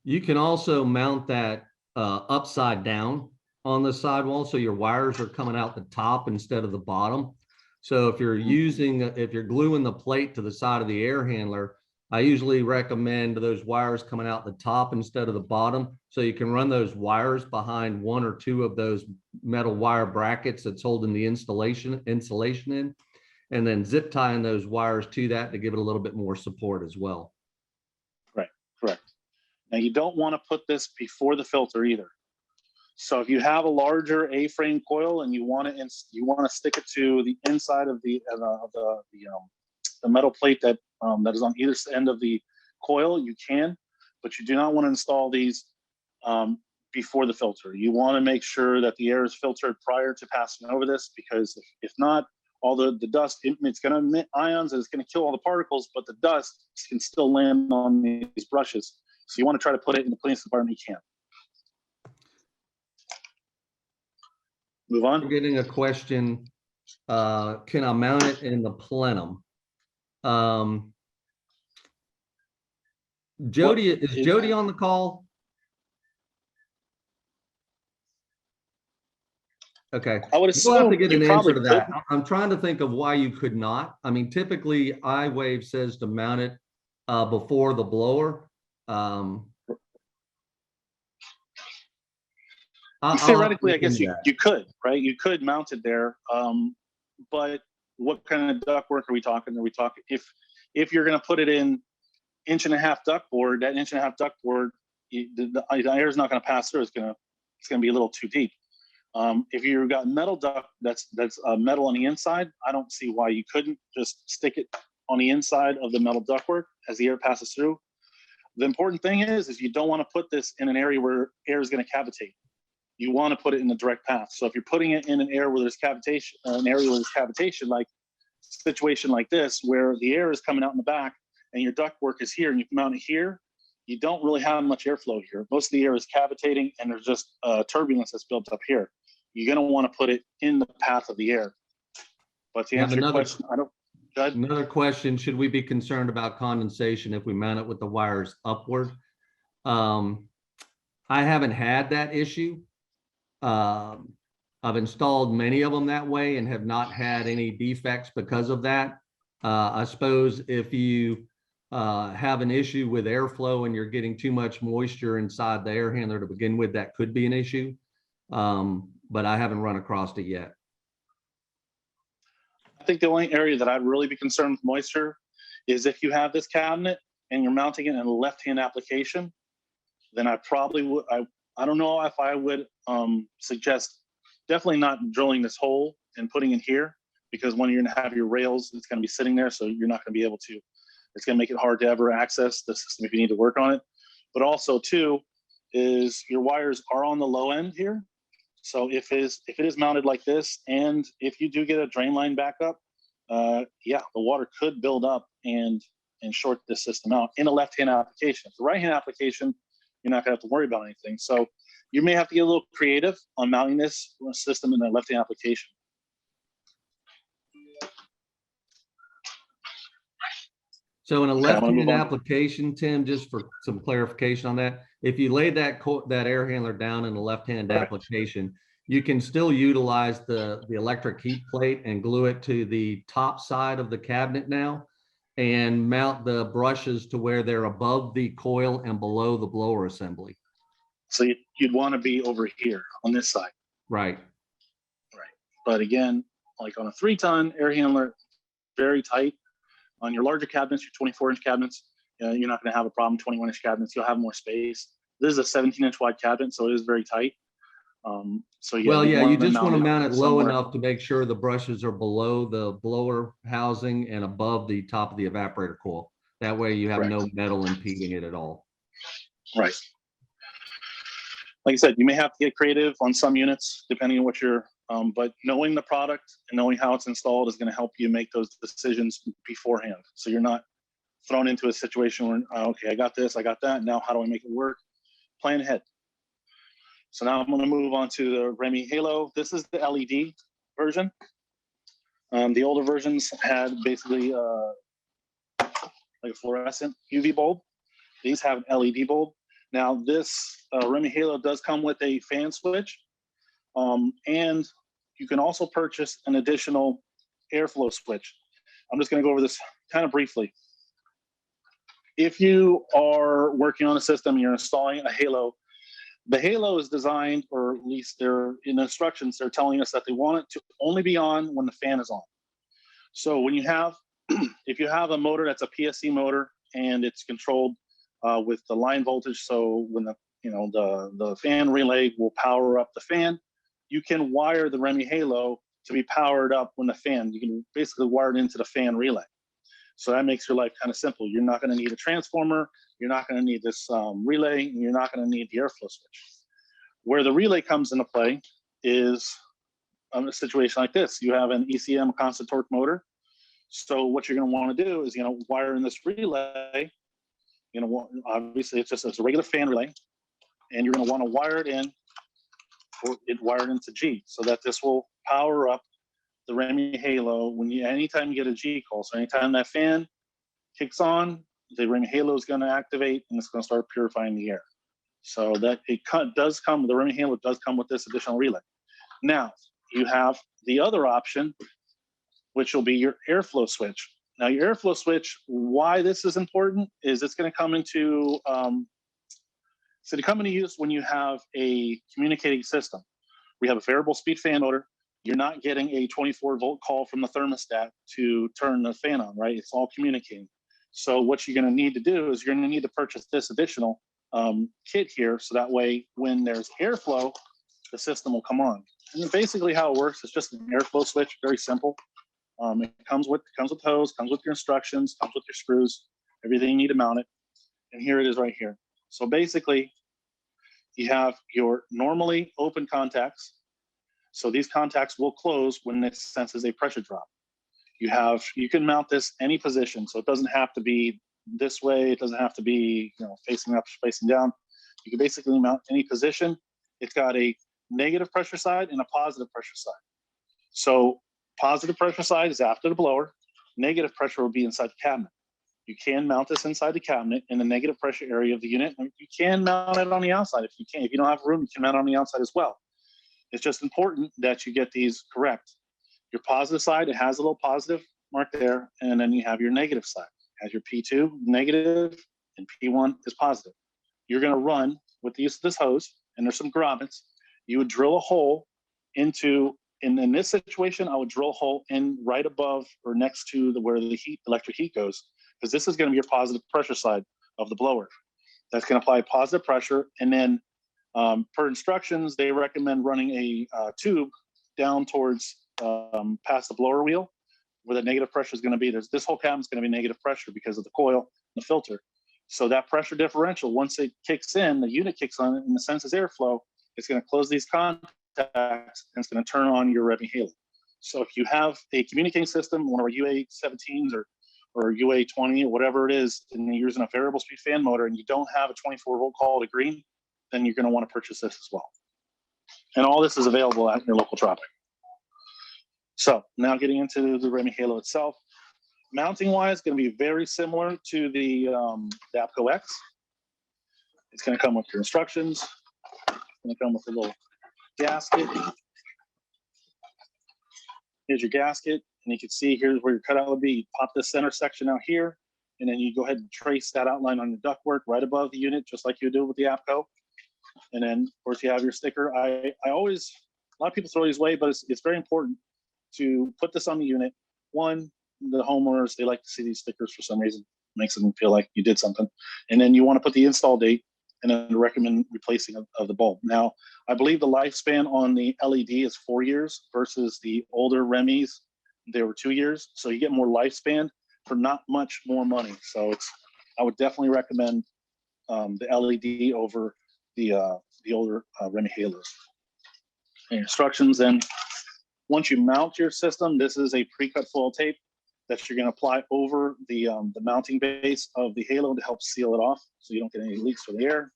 you can also mount that upside down on the sidewall, so your wires are coming out the top instead of the bottom. So if you're gluing the plate to the side of the air handler, I usually recommend those wires coming out the top instead of the bottom, so you can run those wires behind 1 or 2 of those metal wire brackets that's holding the insulation in, and then zip tying those wires to that to give it a little bit more support as well. Right, correct. Now you don't want to put this before the filter either. So if you have a larger A-frame coil and you want to stick it to the inside of the metal plate that is on either end of the coil, you can, but you do not want to install these before the filter. You want to make sure that the air is filtered prior to passing over this, because if not, all the dust, it's going to emit ions and it's going to kill all the particles, but the dust can still land on these brushes. So you want to try to put it in the cleanest environment you can. Move We're on. getting a question, can I mount it in the plenum? Jody, is Jody on the call? Okay. I would We'll have assume to get you an probably answer to that. could. I'm trying to think of why you could not. I mean, typically iWave says to mount it before the blower. Theoretically, I guess you could, right? You could mount it there. But what kind of ductwork are we talking? Are we talking if you're going to put it in 1.5-inch ductboard? That 1.5-inch ductboard, the air is not going to pass through. It's going to be a little too deep. If you've got metal duct that's metal on the inside, I don't see why you couldn't just stick it on the inside of the metal ductwork as the air passes through. The important thing is you don't want to put this in an area where air is going to cavitate. You want to put it in the direct path. So if you're putting it in an area where there's cavitation, like situation like this, where the air is coming out in the back and your ductwork is here and you mount it here, you don't really have much airflow here. Most of the air is cavitating and there's just turbulence that's built up here. You're going to want to put it in the path of the air. But to answer your question, Another question, should we be concerned about condensation if we mount it with the wires upward? I haven't had that issue. I've installed many of them that way and have not had any defects because of that. I suppose if you have an issue with airflow and you're getting too much moisture inside the air handler to begin with, that could be an issue. But I haven't run across it yet. I think the only area that I'd really be concerned with moisture is if you have this cabinet and you're mounting it in a left-hand application, then I probably would, I don't know if I would suggest definitely not drilling this hole and putting it here, because when you're going to have your rails, it's going to be sitting there, so you're not going to be able to, it's going to make it hard to ever access the system if you need to work on it. But also too, is your wires are on the low end here. So if it is mounted like this, and if you do get a drain line backup, yeah, the water could build up and short this system out in a left-hand application. The right-hand application, you're not gonna have to worry about anything. So you may have to get a little creative on mounting this system in a left-hand application. So in a left-hand application, Tim, just for some clarification on that, if you lay that air handler down in a left-hand application, you can still utilize the electric heat plate and glue it to the top side of the cabinet now and mount the brushes to where they're above the coil and below the blower assembly. So you'd want to be over here on this side. Right. Right. But again, like on a 3-ton air handler, very tight. On your larger cabinets, your 24-inch cabinets, you're not going to have a problem. 21-inch cabinets, you'll have more space. This is a 17-inch wide cabinet, so it is very tight. So yeah, well, yeah, you just want to mount it low enough to make sure the brushes are below the blower housing and above the top of the evaporator coil. That way you have no metal impeding it at all. Right. Like I said, you may have to get creative on some units depending on what you're, but knowing the product and knowing how it's installed is going to help you make those decisions beforehand. So you're not thrown into a situation where, okay, I got this, I got that. Now how do I make it work? Plan ahead. So now I'm going to move on to the REME Halo. This is the LED version. The older versions had basically like a fluorescent UV bulb. These have an LED bulb. Now this REME Halo does come with a fan switch, and you can also purchase an additional airflow switch. I'm just going to go over this kind of briefly. If you are working on a system, you're installing a Halo, the Halo is designed, or at least they're in the instructions, they're telling us that they want it to only be on when the fan is on. So when you have, if you have a motor that's a PSC motor and it's controlled with the line voltage, so when the fan relay will power up the fan, you can wire the REME Halo to be powered up when the fan, you can basically wire it into the fan relay. So that makes your life kind of simple. You're not going to need a transformer. You're not going to need this relay. And you're not going to need the airflow switch. Where the relay comes into play is a situation like this. You have an ECM constant torque motor. So what you're going to want to do is, wire in this relay. Obviously it's a regular fan relay, and you're going to want to wire it in, or it wired into G, so that this will power up the REME Halo anytime you get a G call. So anytime that fan kicks on, the REME Halo is going to activate, and it's going to start purifying the air. So that the REME Halo does come with this additional relay. Now you have the other option, which will be your airflow switch. Now your airflow switch, why this is important is it's going to come into use when you have a communicating system. We have a variable speed fan motor. You're not getting a 24-volt call from the thermostat to turn the fan on, right? It's all communicating. So what you're going to need to do is you're going to need to purchase this additional kit here, so that way when there's airflow, the system will come on. And basically how it works is just an airflow switch, very simple. It comes with hose, comes with your instructions, comes with your screws, everything you need to mount it. And here it is right here. So basically, you have your normally open contacts. So these contacts will close when it senses a pressure drop. You can mount this any position. So it doesn't have to be this way. It doesn't have to be facing up, facing down. You can basically mount any position. It's got a negative pressure side and a positive pressure side. So positive pressure side is after the blower. Negative pressure will be inside the cabinet. You can mount this inside the cabinet in the negative pressure area of the unit. And you can mount it on the outside if you can. If you don't have room, you can mount it on the outside as well. It's just important that you get these correct. Your positive side, it has a little positive mark there, and then you have your negative side. It has your P2 negative and P1 is positive. You're going to run with the use of this hose, and there's some grommets. You would drill a hole into, in this situation, I would drill a hole in right above or next to where the electric heat goes, because this is going to be your positive pressure side of the blower. That's going to apply positive pressure, and then per instructions, they recommend running a tube down towards past the blower wheel, where the negative pressure is going to be. This whole cabinet is going to be negative pressure because of the coil and the filter. So that pressure differential, once it kicks in, the unit kicks on and the senses airflow, it's going to close these contacts and it's going to turn on your REME Halo. So if you have a communicating system, one of our UA17s or UA20 or whatever it is, and you're using a variable speed fan motor and you don't have a 24-volt call to green, then you're going to want to purchase this as well. And all this is available at your local Tropic. So now getting into the REME Halo itself. Mounting wise, going to be very similar to the APCO X. It's going to come with your instructions. It's going to come with a little gasket. Here's your gasket, and you can see here's where your cutout would be. You pop this center section out here, and then you go ahead and trace that outline on your ductwork right above the unit, just like you do with the APCO. And then, of course, you have your sticker. I always, a lot of people throw these away, but it's very important to put this on the unit. One, the homeowners, they like to see these stickers for some reason. It makes them feel like you did something. And then you want to put the install date and then recommend replacing of the bulb. Now, I believe the lifespan on the LED is 4 years versus the older REMEs, they were 2 years. So you get more lifespan for not much more money. So I would definitely recommend the LED over the older REME Halos. And instructions, then once you mount your system, this is a pre-cut foil tape that you're going to apply over the mounting base of the Halo to help seal it off so you don't get any leaks for the air.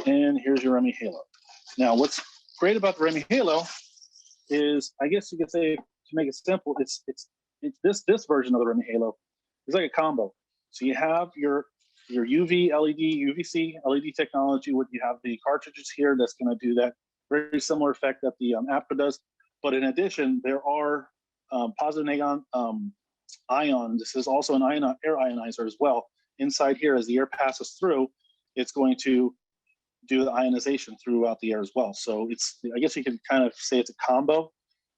And here's your REME Halo. Now, what's great about the REME Halo is, I guess you could say, to make it simple, it's this version of the REME Halo is like a combo. So you have your UV LED, UVC LED technology, where you have the cartridges here that's going to do that very similar effect that the APCO does. But in addition, there are positive negative ions. This is also an air ionizer as well. Inside here, as the air passes through, it's going to do the ionization throughout the air as well. So I guess you can kind of say it's a combo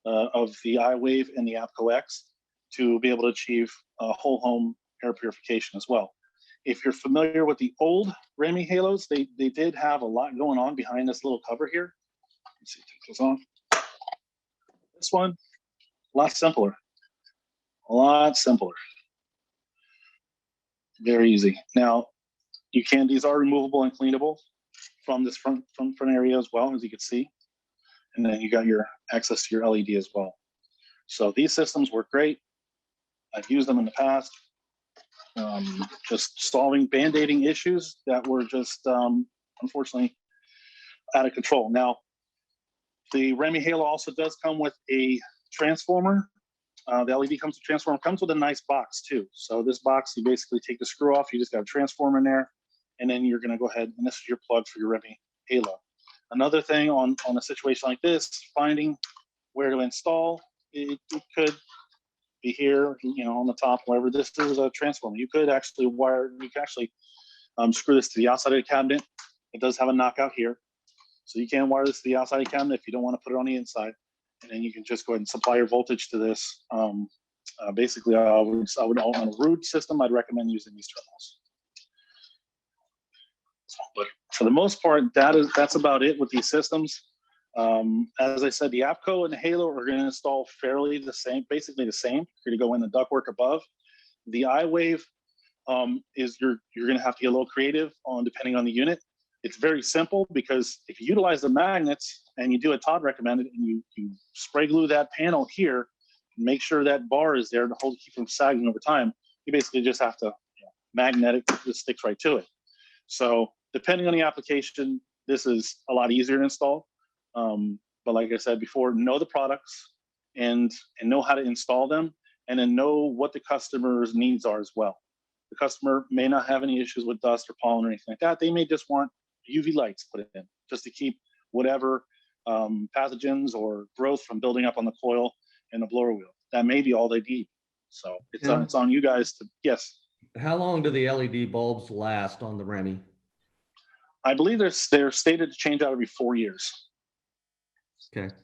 of the iWave and the APCO X to be able to achieve whole home air purification as well. If you're familiar with the old REME Halos, they did have a lot going on behind this little cover here. Let's see, take this off. This one, a lot simpler. A lot simpler. Very easy. Now, these are removable and cleanable. from this front area as well, as you can see. And then you got your access to your LED as well. So these systems work great. I've used them in the past. Just solving band-aiding issues that were just unfortunately out of control. Now, the REME Halo also does come with a transformer. The LED comes with a transformer, comes with a nice box too. So this box, you basically take the screw off, you just got a transformer in there, and then you're gonna go ahead, and this is your plug for your REME Halo. Another thing on a situation like this, finding where to install, it could be here, you know, on the top, wherever. This is a transformer. You could actually screw this to the outside of the cabinet. It does have a knockout here. So you can wire this to the outside of the cabinet if you don't want to put it on the inside. And then you can just go ahead and supply your voltage to this. Basically, I would on a root system, I'd recommend using these terminals. But for the most part, that's about it with these systems. As I said, the APCO and the Halo are going to install fairly the same, basically the same. You're going to go in the ductwork above. The iWave is you're going to have to get a little creative on depending on the unit. It's very simple because if you utilize the magnets and you do what Todd recommended, and you spray glue that panel here, make sure that bar is there to keep from sagging over time. You basically just have to magnetic, it sticks right to it. So depending on the application, this is a lot easier to install. But like I said before, know the products and know how to install them, and then know what the customer's needs are as well. The customer may not have any issues with dust or pollen or anything like that. They may just want UV lights put in just to keep whatever pathogens or growth from building up on the coil and the blower wheel. That may be all they need. So it's on you guys to, yes. How long do the LED bulbs last on the REME? I believe they're stated to change out every 4 years. Okay.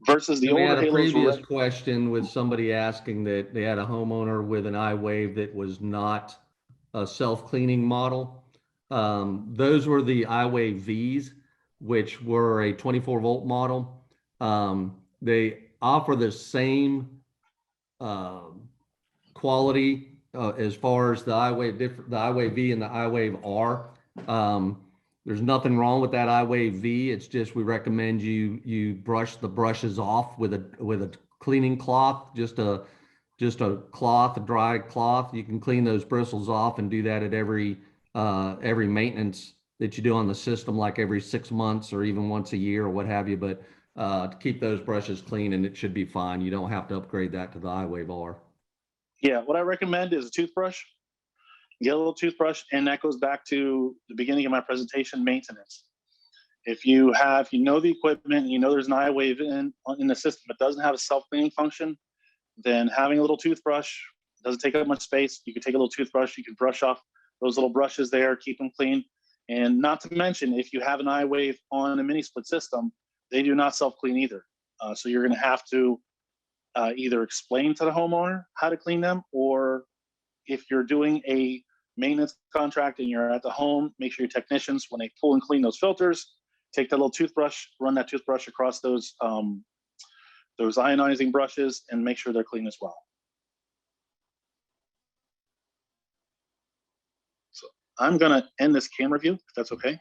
Versus the We older had a Halos. previous question with somebody asking that they had a homeowner with an iWave that was not a self-cleaning model. Those were the iWave Vs, which were a 24-volt model. They offer the same quality as far as the iWave V and the iWave R. There's nothing wrong with that iWave V. It's just we recommend you brush the brushes off with a cleaning cloth, just a cloth, a dry cloth. You can clean those bristles off and do that at every maintenance that you do on the system, like every 6 months or even once a year or what have you. But to keep those brushes clean, and it should be fine. You don't have to upgrade that to the iWave R. Yeah, what I recommend is a toothbrush. Get a little toothbrush, and that goes back to the beginning of my presentation, maintenance. If you know the equipment, and you know there's an iWave in the system that doesn't have a self-cleaning function, then having a little toothbrush doesn't take up much space. You can take a little toothbrush, you can brush off those little brushes there, keep them clean. And not to mention, if you have an iWave on a mini split system, they do not self-clean either. So you're going to have to either explain to the homeowner how to clean them, or if you're doing a maintenance contract and you're at the home, make sure your technicians, when they pull and clean those filters, take that little toothbrush, run that toothbrush across those ionizing brushes, and make sure they're clean as well. So I'm going to end this camera view, if that's okay.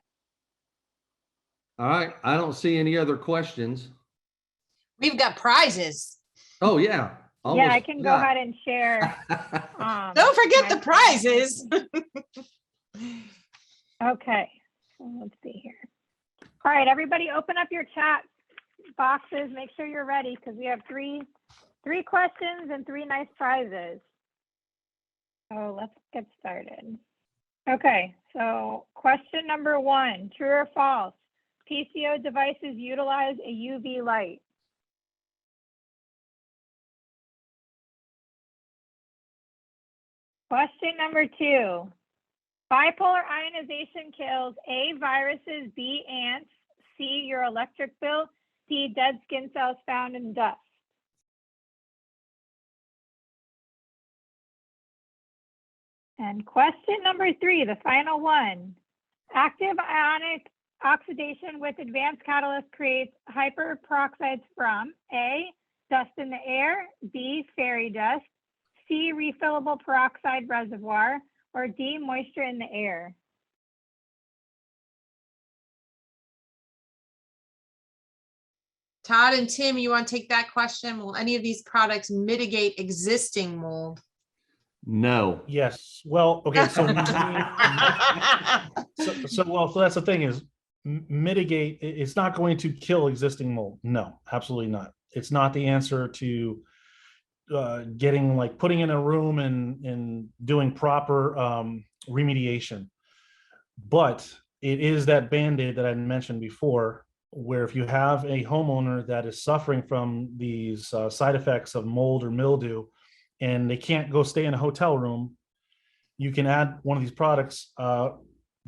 All right. I don't see any other questions. We've got prizes. Oh, yeah. Yeah, I can go ahead and share. Don't forget the my- prizes. Okay, so let's see here. All right, everybody open up your chat boxes. Make sure you're ready because we have three questions and 3 nice prizes. So let's get started. Okay, so question number 1, true or false? PCO devices utilize a UV light. Question number 2, bipolar ionization kills A, viruses, B, ants, C, your electric bill, D, dead skin cells found in dust. And question number 3, the final one, active ionic oxidation with advanced catalyst creates hyperperoxides from A, dust in the air, B, fairy dust, C, refillable peroxide reservoir, or D, moisture in the air. Todd and Tim, you want to take that question? Will any of these products mitigate existing mold? No. Yes. Well, okay. So, so that's the thing is mitigate. It's not going to kill existing mold. No, absolutely not. It's not the answer to getting like putting in a room and doing proper remediation. But it is that Band-Aid that I mentioned before, where if you have a homeowner that is suffering from these side effects of mold or mildew, and they can't go stay in a hotel room, you can add one of these products, the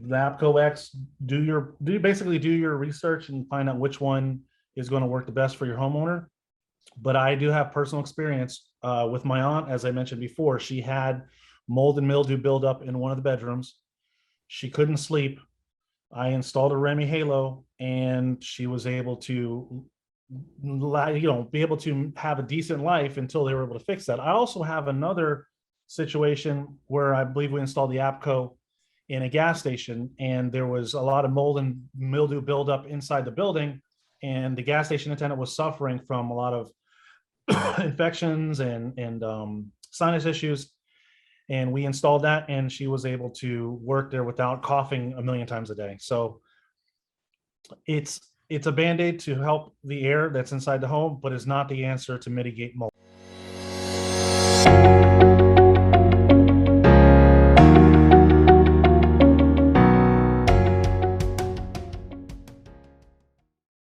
APCO X. Basically do your research and find out which one is going to work the best for your homeowner. But I do have personal experience with my aunt, as I mentioned before. She had mold and mildew build up in one of the bedrooms. She couldn't sleep. I installed a REME Halo, and she was able to, be able to have a decent life until they were able to fix that. I also have another situation where I believe we installed the APCO in a gas station, and there was a lot of mold and mildew buildup inside the building, and the gas station attendant was suffering from a lot of infections and sinus issues. And we installed that, and she was able to work there without coughing a million times a day. So it's a Band-Aid to help the air that's inside the home, but it's not the answer to mitigate mold.